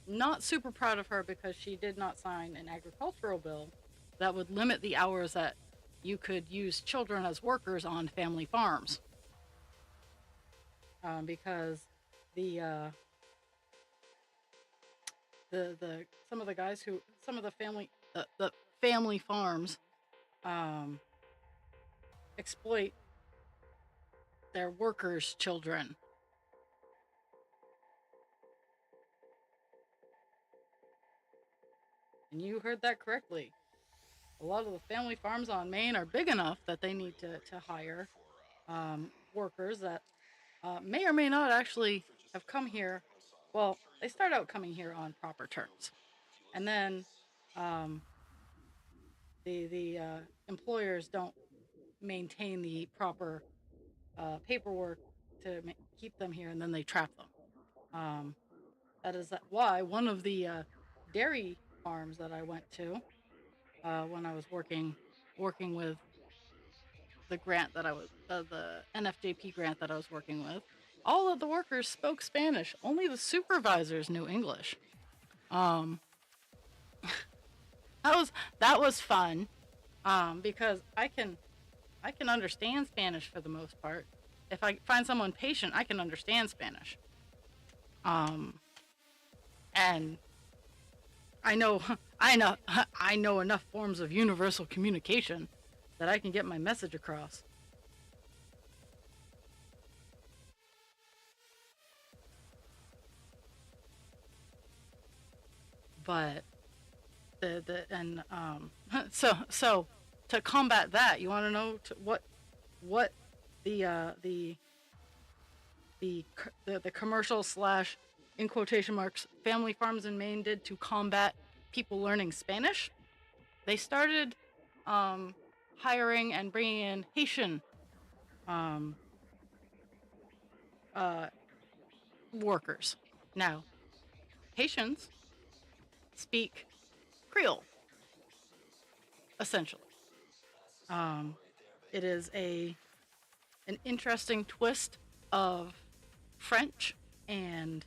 Not super proud of her because she did not sign an agricultural bill that would limit the hours that you could use children as workers on family farms. Because the some of the guys who some of the family farms um, exploit their workers' children. And you heard that correctly. A lot of the family farms on Maine are big enough that they need to hire workers that may or may not actually have come here. Well, they start out coming here on proper terms. And then um, the employers don't maintain the proper paperwork to keep them here, and then they trap them. Um, that is why one of the dairy farms that I went to when I was working with the grant that I was the NFJP grant that I was working with, all of the workers spoke Spanish. Only the supervisors knew English. Um, that was fun because I can understand Spanish for the most part. If I find someone patient, I can understand Spanish. Um, and I know I know enough forms of universal communication that I can get my message across. But the and so to combat that, you want to know what the the commercial slash in quotation marks family farms in Maine did to combat people learning Spanish? They started um, hiring and bringing in Haitian um, uh, workers. Now, Haitians speak Creole, essentially. Um, it is an interesting twist of French and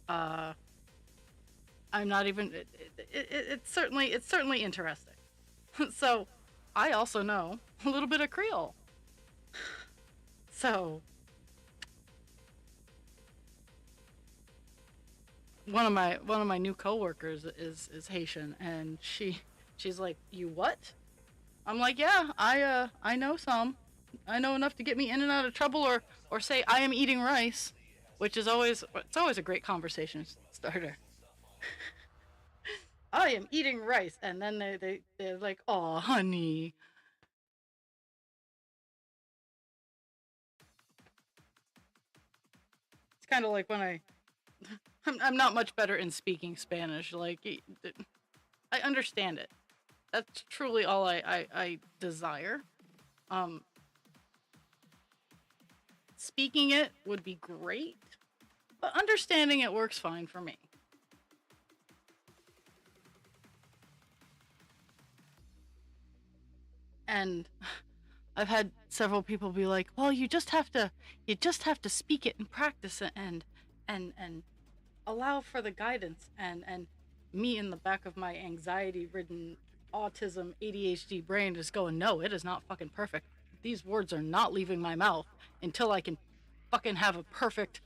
uh, I'm not even. It's certainly interesting. So, I also know a little bit of Creole. So one of my new coworkers is Haitian, and she's like, "You what?" I'm like, "Yeah, I know some. I know enough to get me in and out of trouble, or say I am eating rice," which is always it's always a great conversation starter. I am eating rice, and then they're like, oh, honey. It's kind of like when I'm not much better in speaking Spanish. Like, I understand it. That's truly all I desire. Um, Speaking it would be great, but understanding it works fine for me. And I've had several people be like, "Well, you just have to speak it and practice it and allow for the guidance." And me in the back of my anxiety-ridden autism ADHD brain is going, "No, it is not fucking perfect. These words are not leaving my mouth until I can fucking have a perfect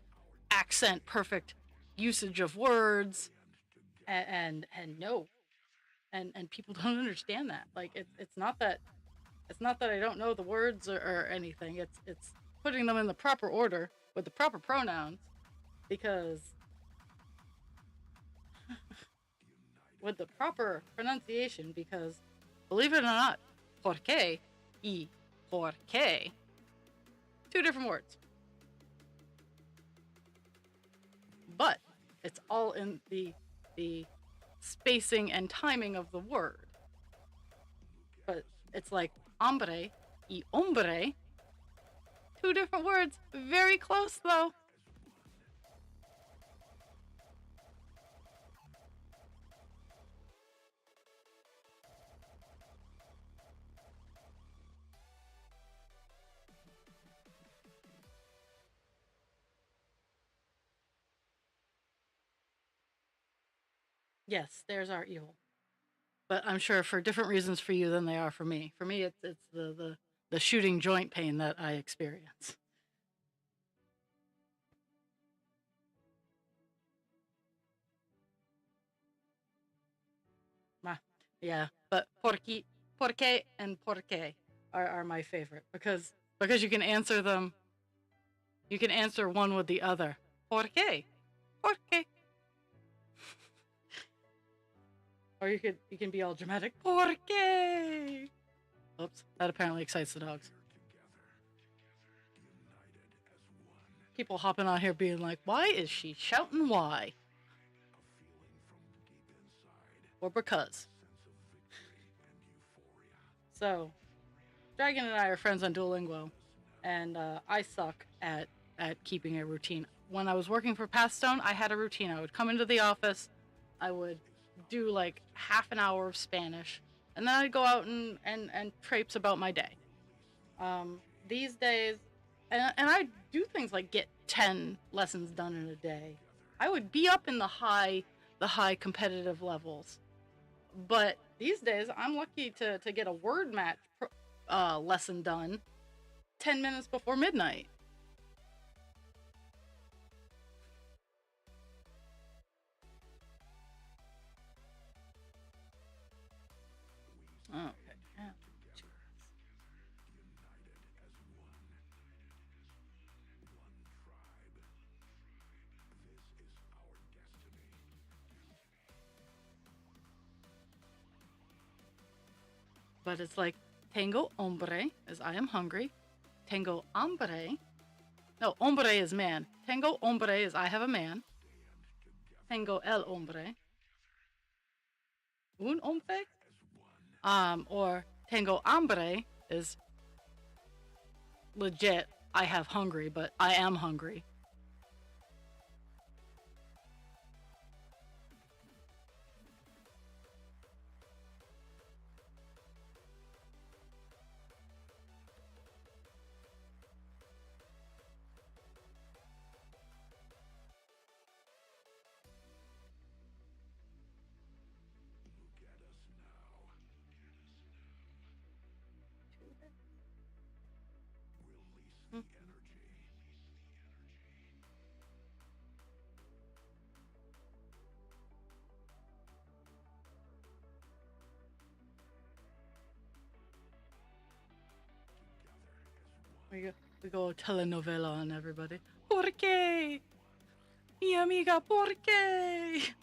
accent, perfect usage of words." And no, and people don't understand that. Like, it's not that I don't know the words or anything. It's putting them in the proper order with the proper pronouns, because with the proper pronunciation, because believe it or not, porque y porque, two different words, but it's all in the spacing and timing of the word. But it's like hombre y hombre, two different words, very close though. Yes, there's our evil. But I'm sure for different reasons for you than they are for me. For me, it's the shooting joint pain that I experience. Ah, yeah, but porque and porque are my favorite, because you can answer them. You can answer one with the other. Porque, porque, or you can be all dramatic. Porque. Oops, that apparently excites the dogs. People hopping on here being like, "Why is she shouting? Why?" Or because. So, Dragon and I are friends on Duolingo, and I suck at keeping a routine. When I was working for Pathstone, I had a routine. I would come into the office, I would do like half an hour of Spanish, and then I'd go out and traipse about my day. These days, and I do things like get 10 lessons done in a day. I would be up in the high competitive levels, but these days I'm lucky to get a word match lesson done 10 minutes before midnight. Oh, okay. Yeah. But it's like tengo hombre is I am hungry. Tengo hambre. No, hombre is man. Tengo hombre is I have a man. Tengo el hombre. Un hombre. Or tengo hambre is legit. I have hungry, but I am hungry. We go telenovela on everybody. ¿Por qué? Mi amiga, ¿por qué?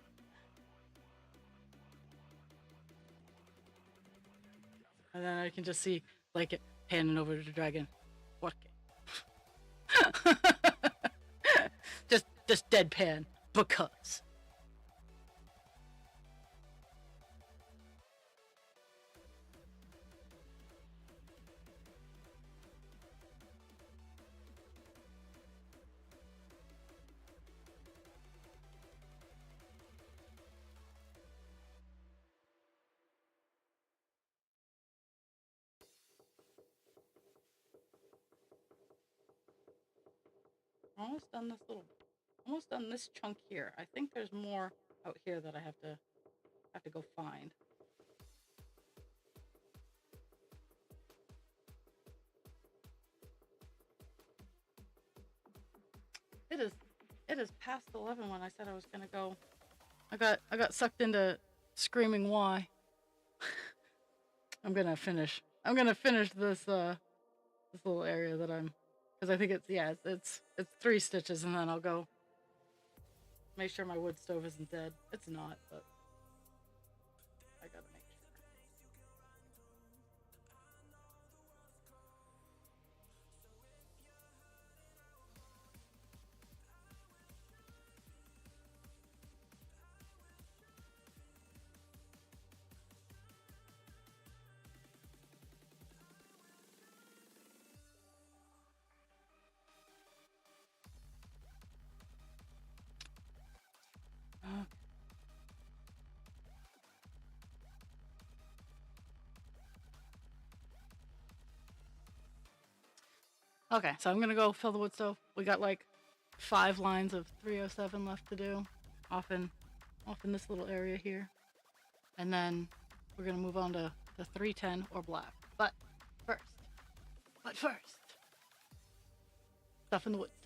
And then I can just see like it panning over to the dragon. What? just deadpan because. Almost done this almost done this chunk here. I think there's more out here that I have to go find. It is it is past 11 when I said I was gonna go. I got sucked into screaming why. I'm gonna finish. I'm gonna finish this little area that I'm, because I think it's 3 stitches, and then I'll go make sure my wood stove isn't dead. It's not, but I gotta make sure. Okay, so I'm gonna go fill the wood stove. We got like 5 lines of 307 left to do, off in this little area here, and then we're gonna move on to the 310 or black. First, but first, stuff in the wood stove.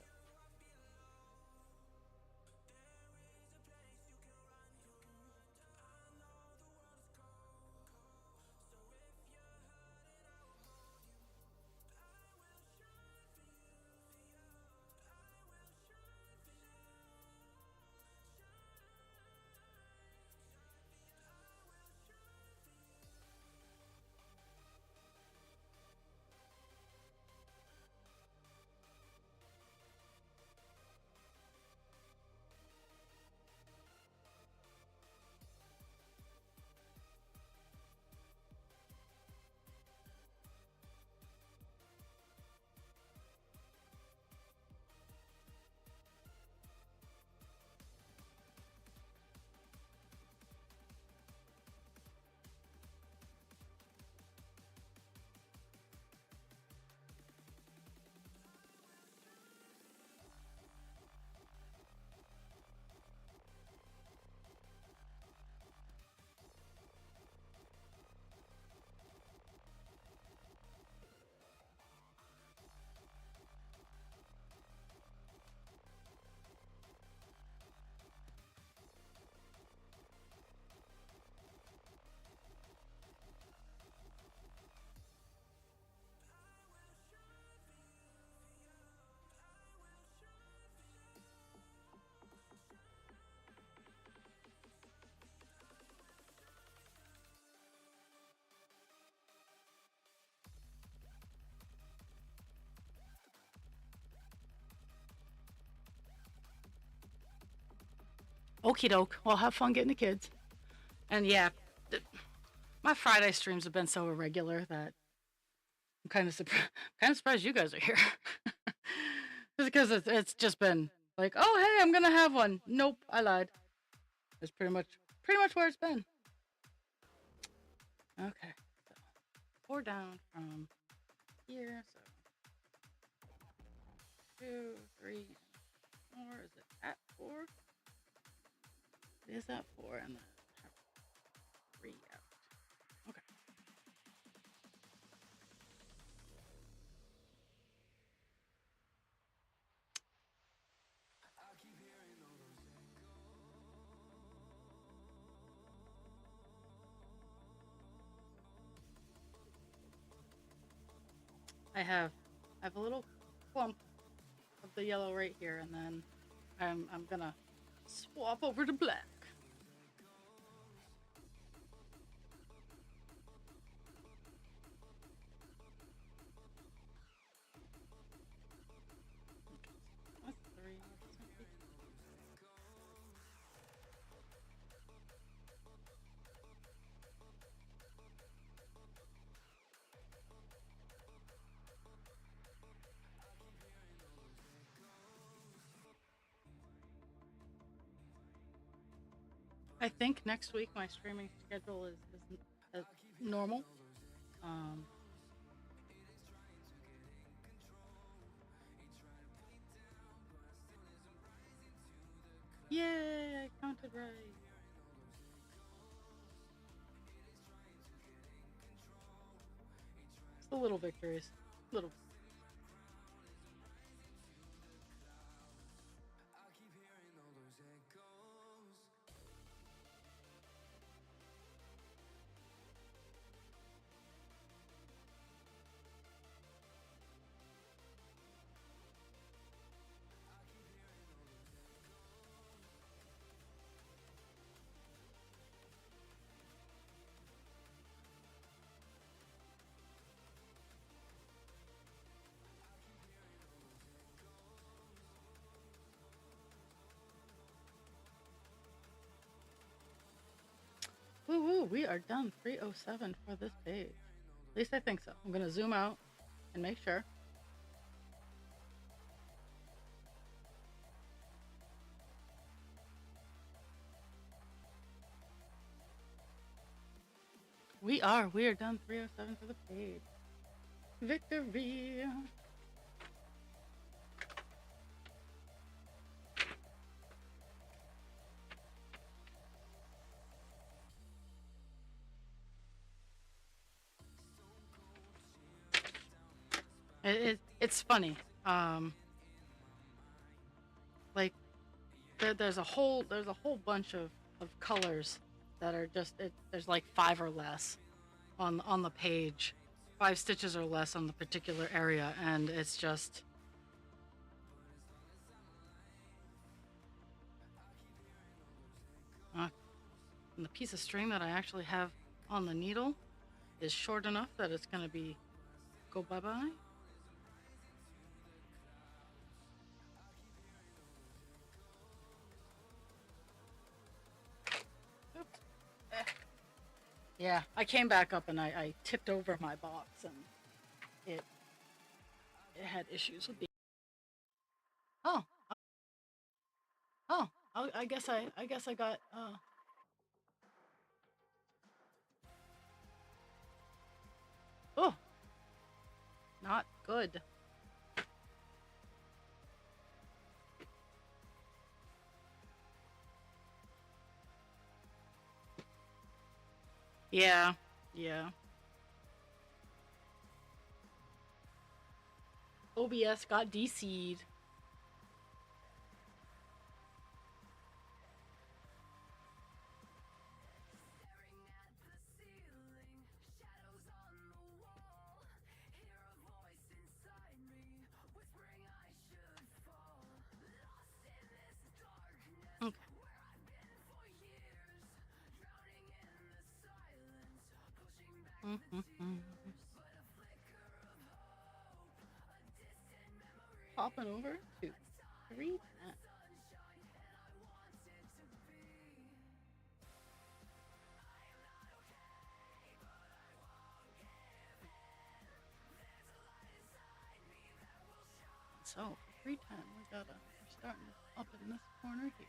Okie doke. Well, have fun getting the kids. And yeah, my Friday streams have been so irregular that I'm kind of surprised you guys are here. Just because it's just been like, oh hey, I'm gonna have one. Nope, I lied. It's pretty much where it's been. Okay, so 4 down from here. So 2, 3, 4. Is it at 4? It is at 4, and then 3 out. Okay. I have a little clump of the yellow right here, and then I'm gonna swap over to black. I think next week my streaming schedule is normal. Um, Yay! I counted right. It's the little victories. Little. Woo woo! We are done 307 for this page. At least I think so. I'm gonna zoom out and make sure. We are done 307 for the page. Victory! It's funny. Like there's a whole bunch of colors that are just there's like 5 or less on the page, 5 stitches or less on the particular area, and it's just and the piece of string that I actually have on the needle is short enough that it's gonna be go bye-bye. Oops. Yeah, I came back up and I tipped over my box and it had issues with the. Oh, oh, I guess I got oh, not good. Yeah, yeah. OBS got DC'd. Okay. Popping over to 310. So 310, we're starting up in this corner here.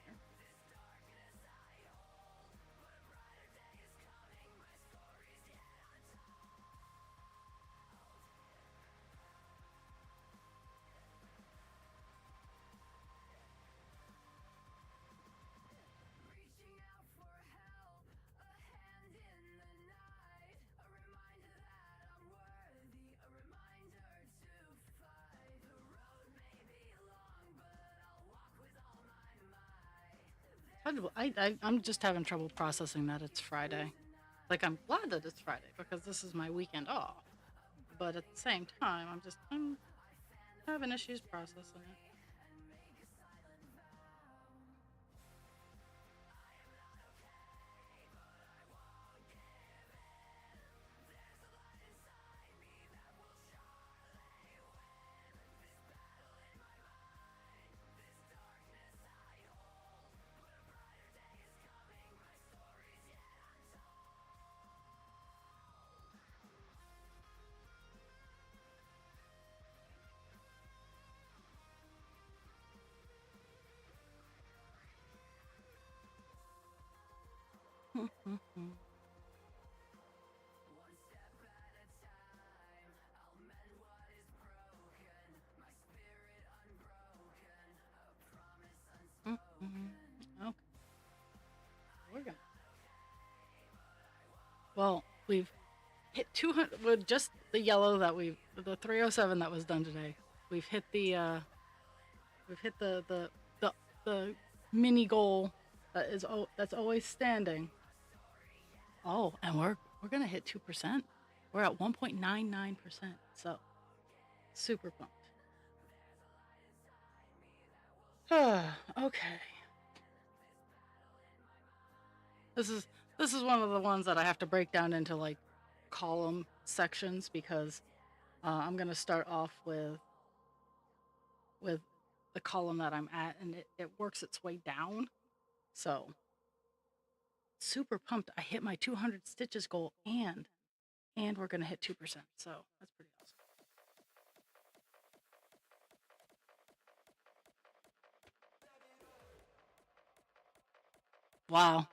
I'm just having trouble processing that it's Friday. Like, I'm glad that it's Friday because this is my weekend off. But at the same time, I'm having issues processing it. Okay. We're gonna. Well, we've hit 200 with just the yellow that the 307 that was done today. We've hit the mini goal that's always standing. Oh, and we're gonna hit 2%. We're at 1.99%. So super pumped. Okay. This is this is one of the ones that I have to break down into like column sections because I'm gonna start off with the column that I'm at, and it works its way down. So super pumped! I hit my 200 stitches goal, and we're gonna hit 2%. So that's pretty awesome. Wow.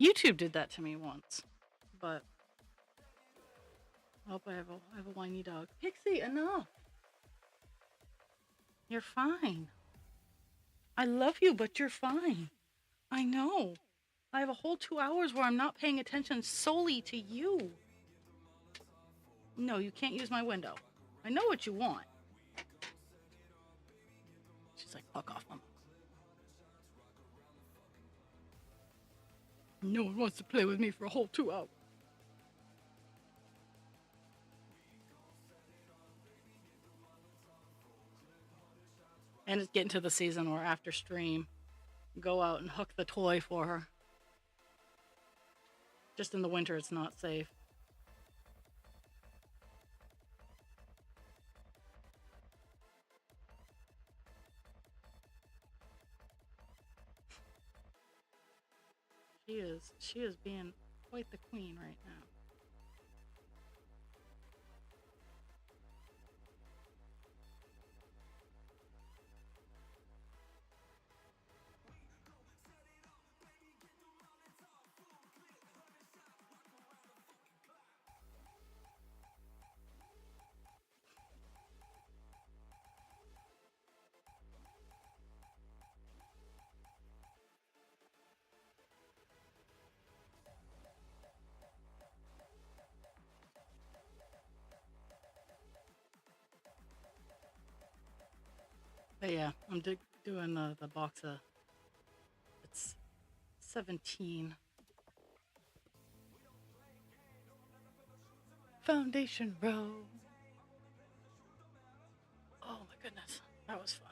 YouTube did that to me once, but I hope I have a whiny dog. Pixie, enough. You're fine. I love you, but you're fine. I know. I have a whole 2 hours where I'm not paying attention solely to you. No, you can't use my window. I know what you want. She's like, fuck off, Mom. No one wants to play with me for a whole 2 hours. And it's getting to the season where after stream, go out and hook the toy for her. Just in the winter, it's not safe. She is being quite the queen right now. But yeah, I'm doing the box of, it's 17. Foundation row. Oh my goodness, that was fun.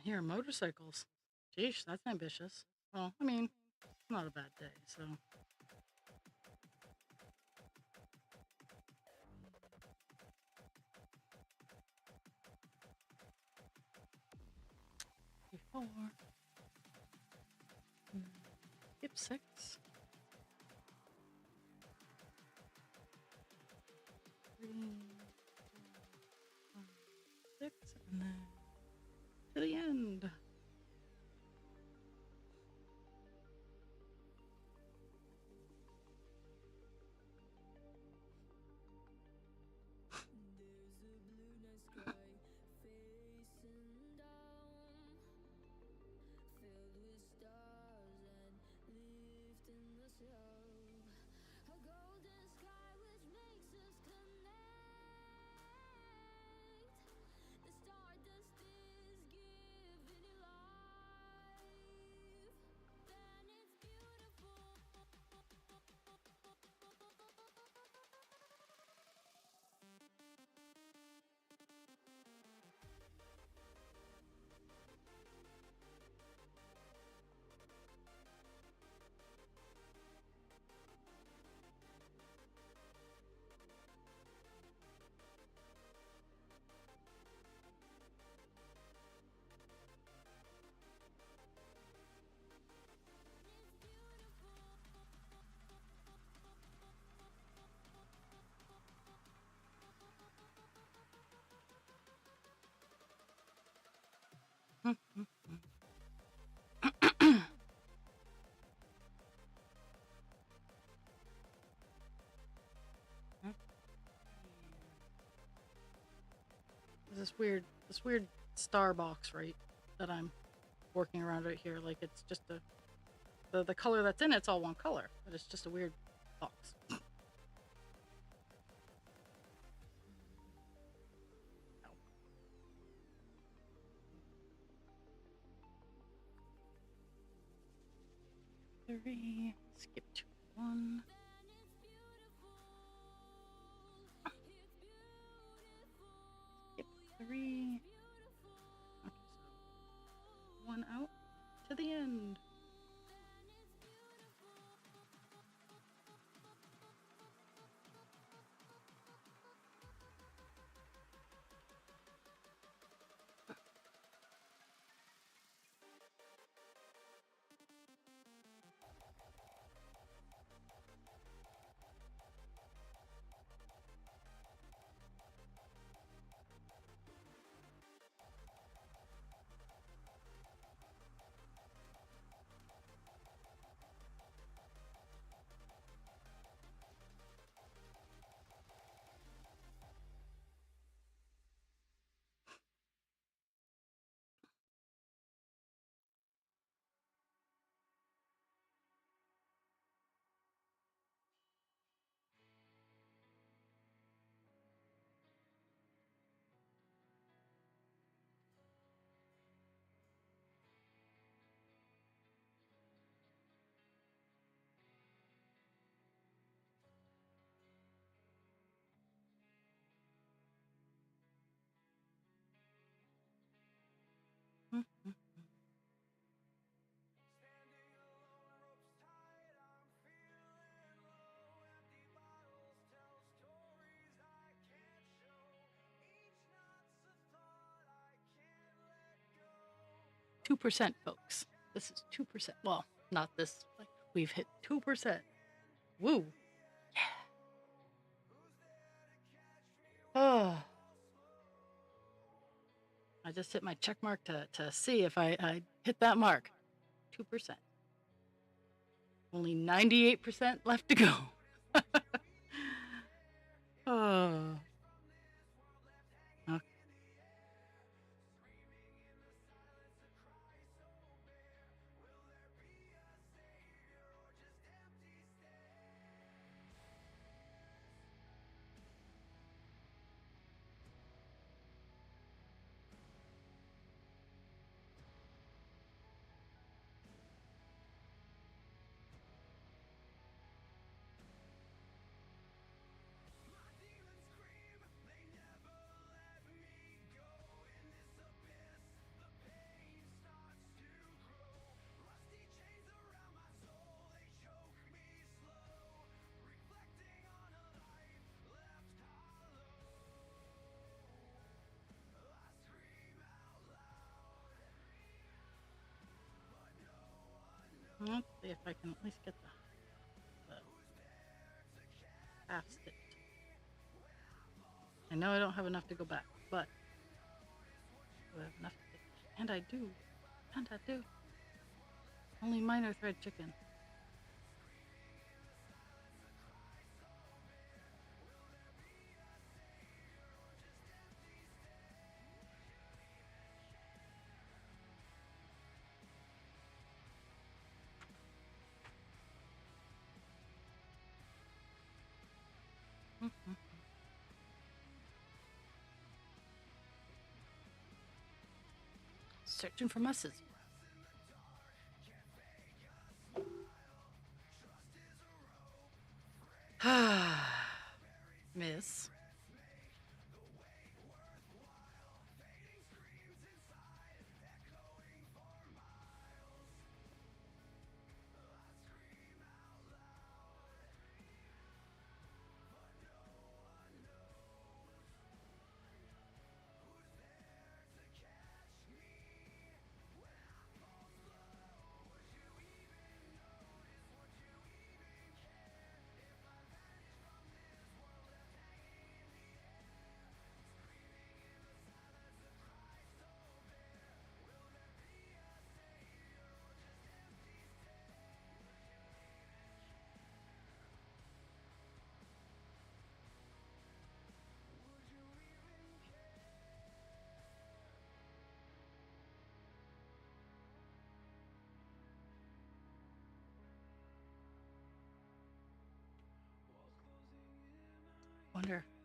I hear motorcycles. Sheesh, that's ambitious. Well, I mean, it's not a bad day, so. Four. Skip 6. 3, 4, 5, 6, and then to the end. This weird star box, right? That I'm working around right here. Like it's just the color that's in it's all one color, but it's just a weird box. 3, skip to 1. Skip 3. Okay, so 1 out to the end. Two percent, folks. This is 2%. Well, not this. Like we've hit 2%. Woo! Yeah. Oh. I just hit my check mark to see if I hit that mark. 2%. Only 98% left to go. Oh. Okay. Let's see if I can at least get the half stitched. I know I don't have enough to go back, but I have enough to stitch. And I do. And I do. Only minor thread chicken. Searching for my scissors. Miss.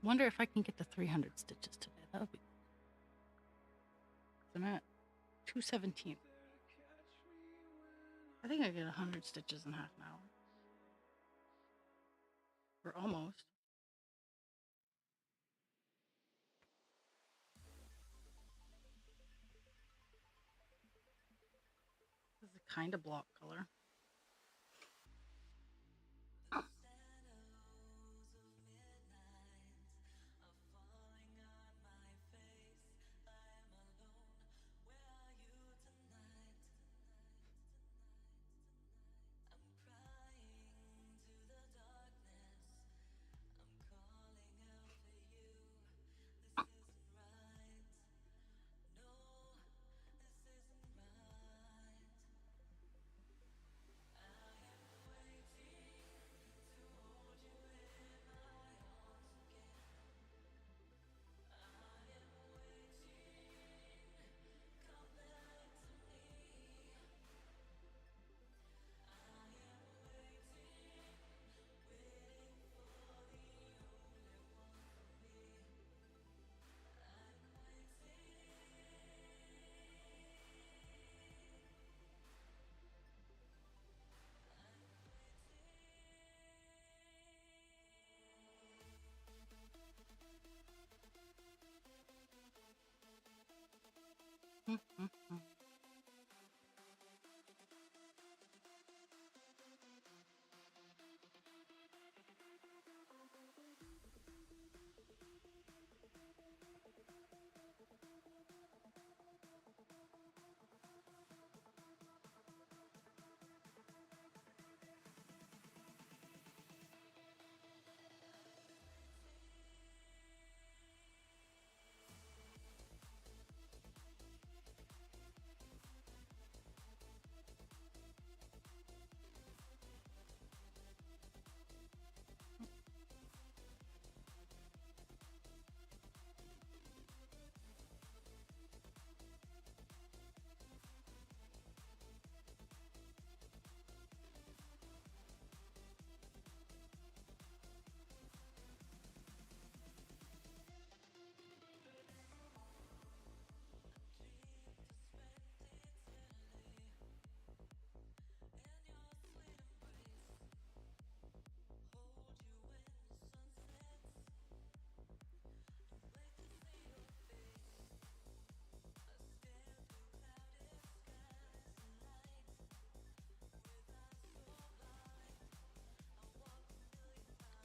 Wonder if I can get to 300 stitches today. That would be. I'm at 217. I think I get 100 stitches in half an hour. Or almost. This is a kind of block color.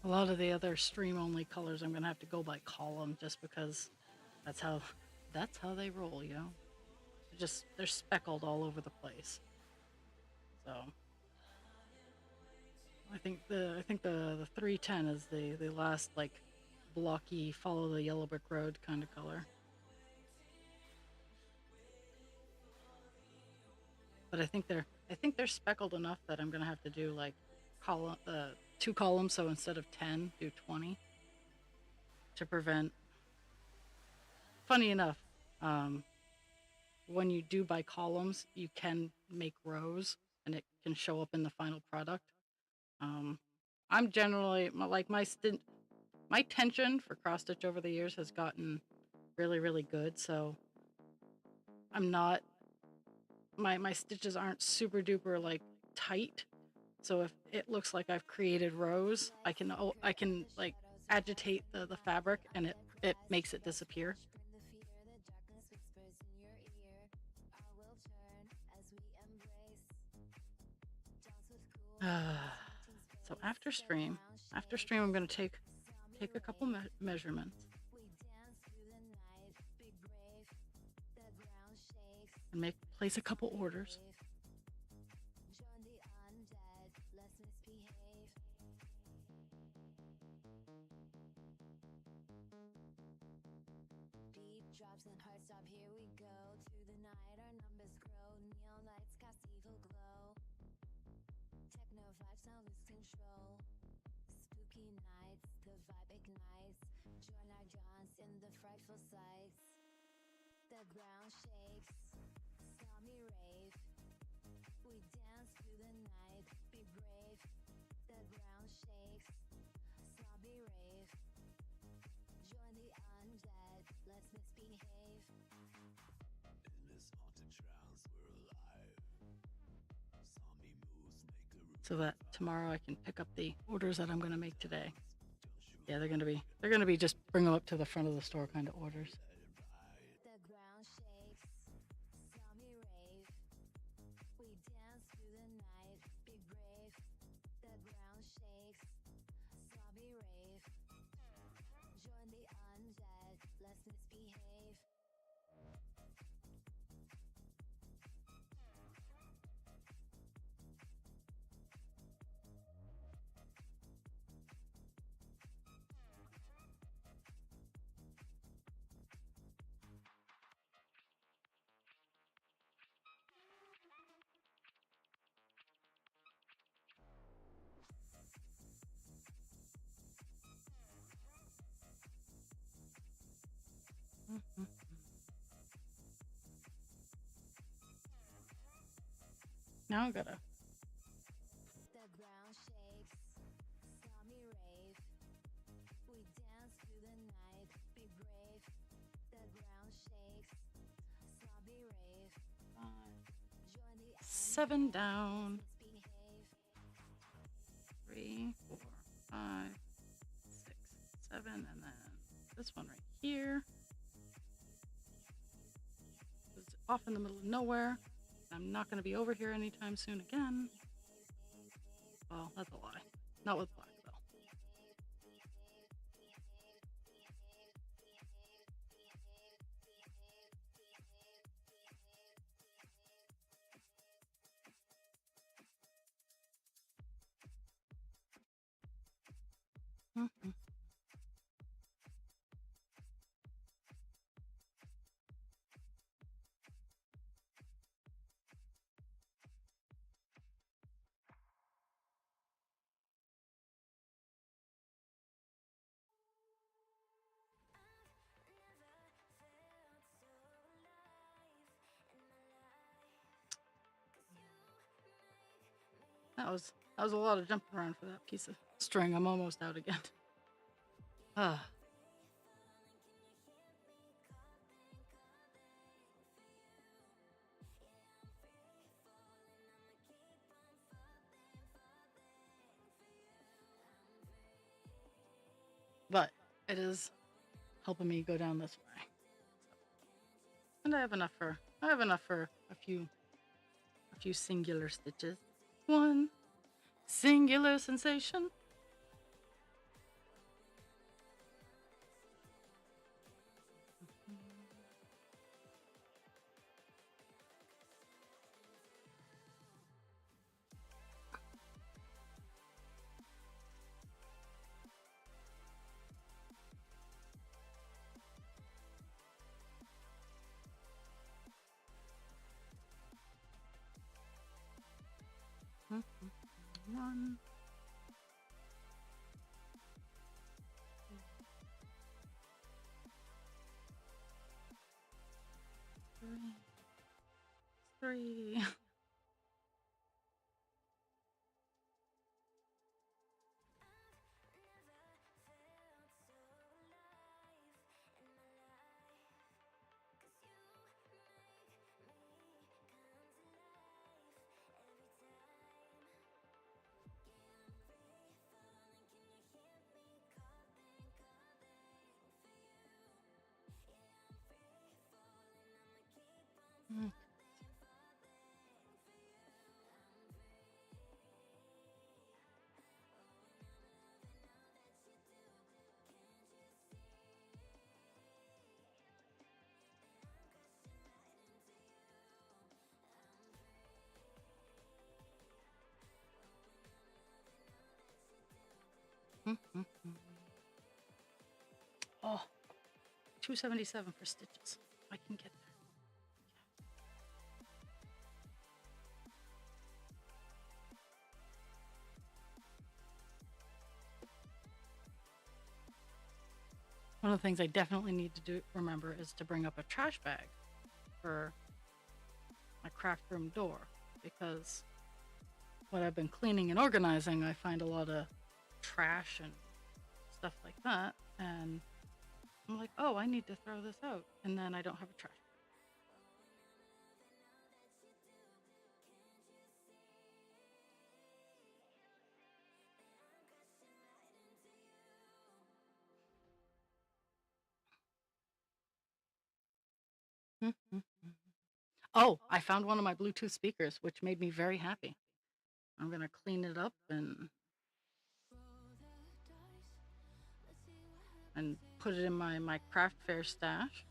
A lot of the other stream only colors I'm gonna have to go by column just because that's how they roll, you know. They're speckled all over the place. So I think the 310 is the last like blocky follow the yellow brick road kind of color. But I think they're speckled enough that I'm gonna have to do like column 2 columns, so instead of 10, do 20 to prevent. Funny enough, um, when you do by columns, you can make rows, and it can show up in the final product. Um, I'm generally my tension for cross stitch over the years has gotten really really good, so I'm not my stitches aren't super duper like tight. So if it looks like I've created rows, I can like agitate the fabric, and it makes it disappear. So after stream, I'm gonna take a couple measurements and place a couple orders. So that tomorrow I can pick up the orders that I'm gonna make today. Yeah, they're gonna be just bring them up to the front of the store kind of orders. Mhm. Now I gotta. Five, 7 down. 3, 4, 5, 6, 7, and then this one right here. It's off in the middle of nowhere. I'm not going to be over here anytime soon again. Well, that's a lie. Not with black, though. Mhm. That was a lot of jumping around for that piece of string. I'm almost out again. Ah. But it is helping me go down this way. And I have enough for a few singular stitches. One singular sensation. One, two, three. Mm. Mm, mm, mm. Oh, 277 for stitches. I can get there. One of the things I definitely need to remember is to bring up a trash bag for my craft room door, because what I've been cleaning and organizing, I find a lot of trash and stuff like that, and I'm like, oh, I need to throw this out, and then I don't have a trash. Mm, mm, mm. Oh, I found one of my Bluetooth speakers, which made me very happy. I'm gonna clean it up and put it in my craft fair stash,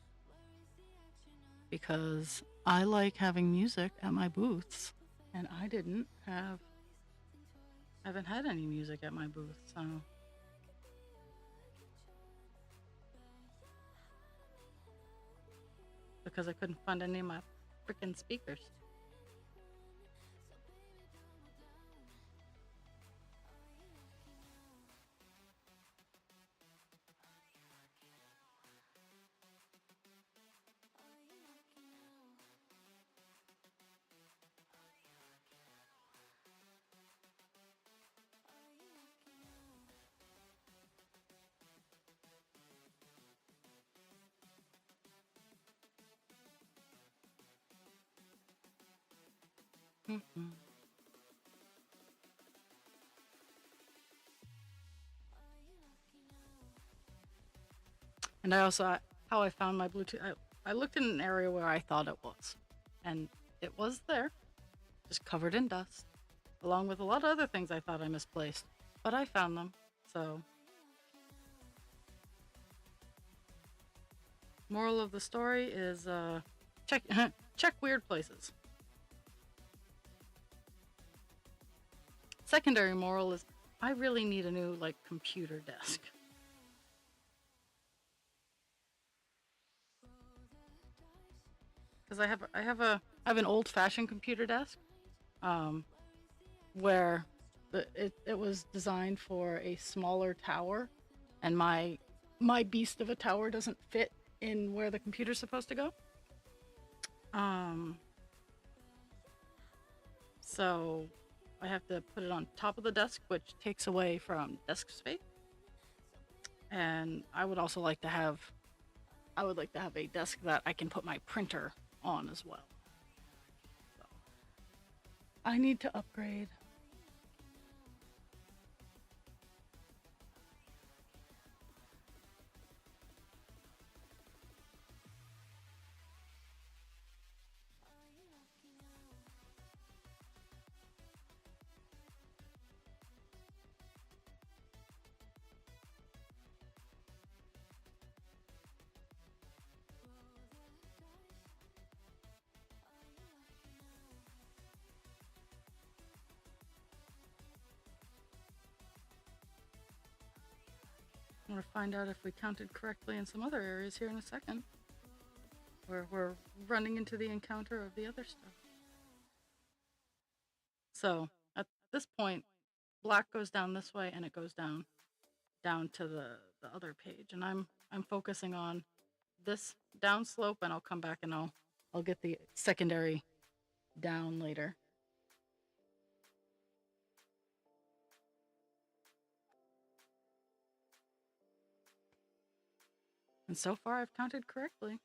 because I like having music at my booths, and haven't had any music at my booth, so because I couldn't find any of my freaking speakers. Mhm. And I also, how I found my Bluetooth, I looked in an area where I thought it was, and it was there, just covered in dust, along with a lot of other things I thought I misplaced, but I found them. So, moral of the story is check check weird places. Secondary moral is I really need a new like computer desk. Because I have an old fashioned computer desk, um, where it was designed for a smaller tower, and my beast of a tower doesn't fit in where the computer's supposed to go. Um, so I have to put it on top of the desk, which takes away from desk space. And I would like to have a desk that I can put my printer on as well. So I need to upgrade. I'm going to find out if we counted correctly in some other areas here in a second, where we're running into the encounter of the other stuff. So at this point, black goes down this way and it goes down to the other page. And I'm focusing on this down slope, and I'll come back and I'll get the secondary down later. And so far I've counted correctly.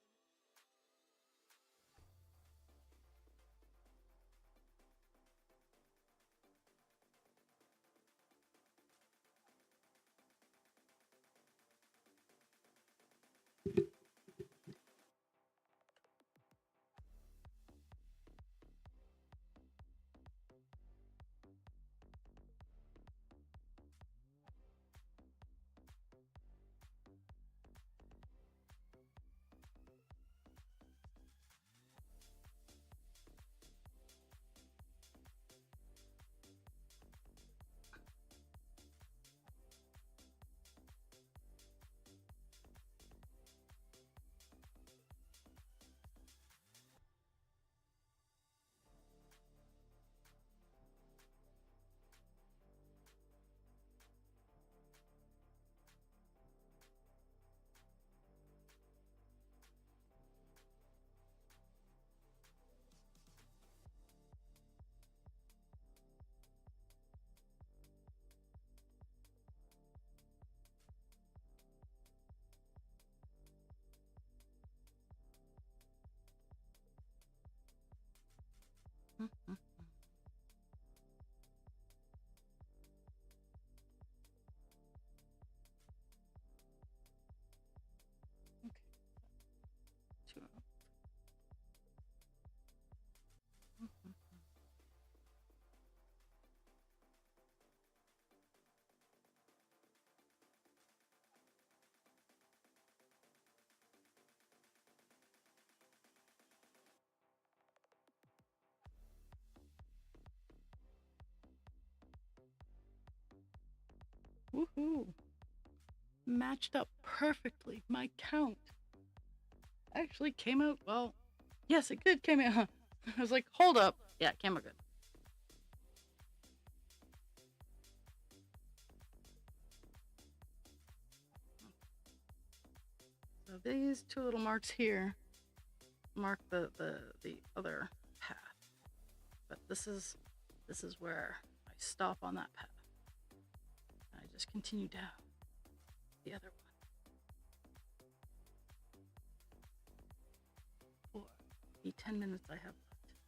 Mhm. Okay. 2. Mhm. Woohoo! Matched up perfectly. My count actually came out well. Yes, it did came out. I was like, hold up. Yeah, it came out good. So these 2 little marks here mark the other path. But this is where I stop on that path. And I just continue down the other one for the 10 minutes I have left.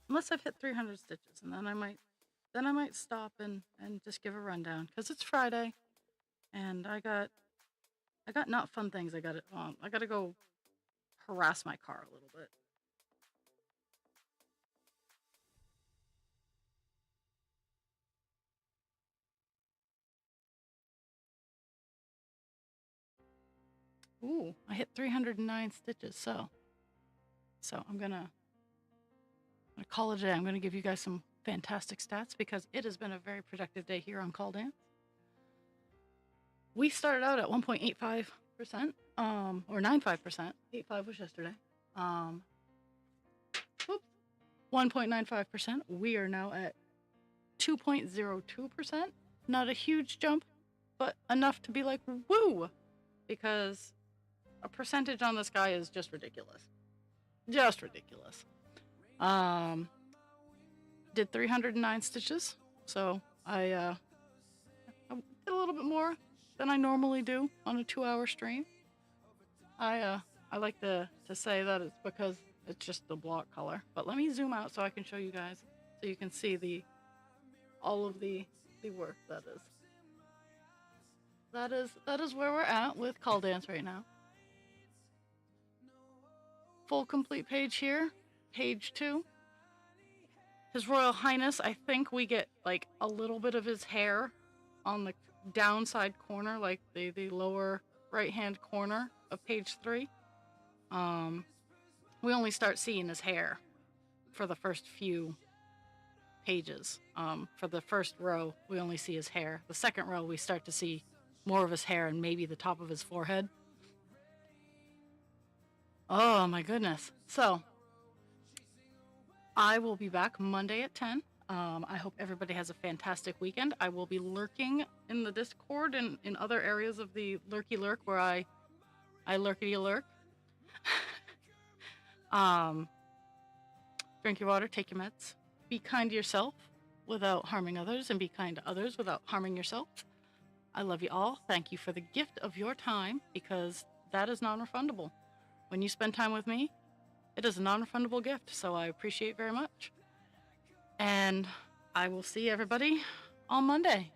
Unless I've hit 300 stitches, and then I might stop and just give a rundown, because it's Friday and I got not fun things. I got to go harass my car a little bit. Ooh, I hit 309 stitches. So I'm gonna call it a day. I'm gonna give you guys some fantastic stats because it has been a very productive day here on Call Dance. We started out at 1.85%, or 95%. 85 was yesterday. 1.95%. We are now at 2.02%. Not a huge jump, but enough to be like, woo! Because a percentage on this guy is just ridiculous. Just ridiculous. Did 309 stitches, so I did a little bit more than I normally do on a 2-hour stream. I like to say that it's because it's just the block color. But let me zoom out so I can show you guys, so you can see all of the work that is. That is where we're at with Call Dance right now. Full complete page here, page 2. His Royal Highness, I think we get like a little bit of his hair on the downside corner, like the lower right hand corner of page 3. We only start seeing his hair for the first few pages. For the first row, we only see his hair. The second row, we start to see more of his hair and maybe the top of his forehead. Oh my goodness. So I will be back Monday at 10. I hope everybody has a fantastic weekend. I will be lurking in the Discord and in other areas of the lurky lurk where I lurkity lurk. Drink your water, take your meds, be kind to yourself without harming others, and be kind to others without harming yourself. I love you all. Thank you for the gift of your time, because that is non-refundable. When you spend time with me, it is a non-refundable gift, so I appreciate very much. And I will see everybody on Monday.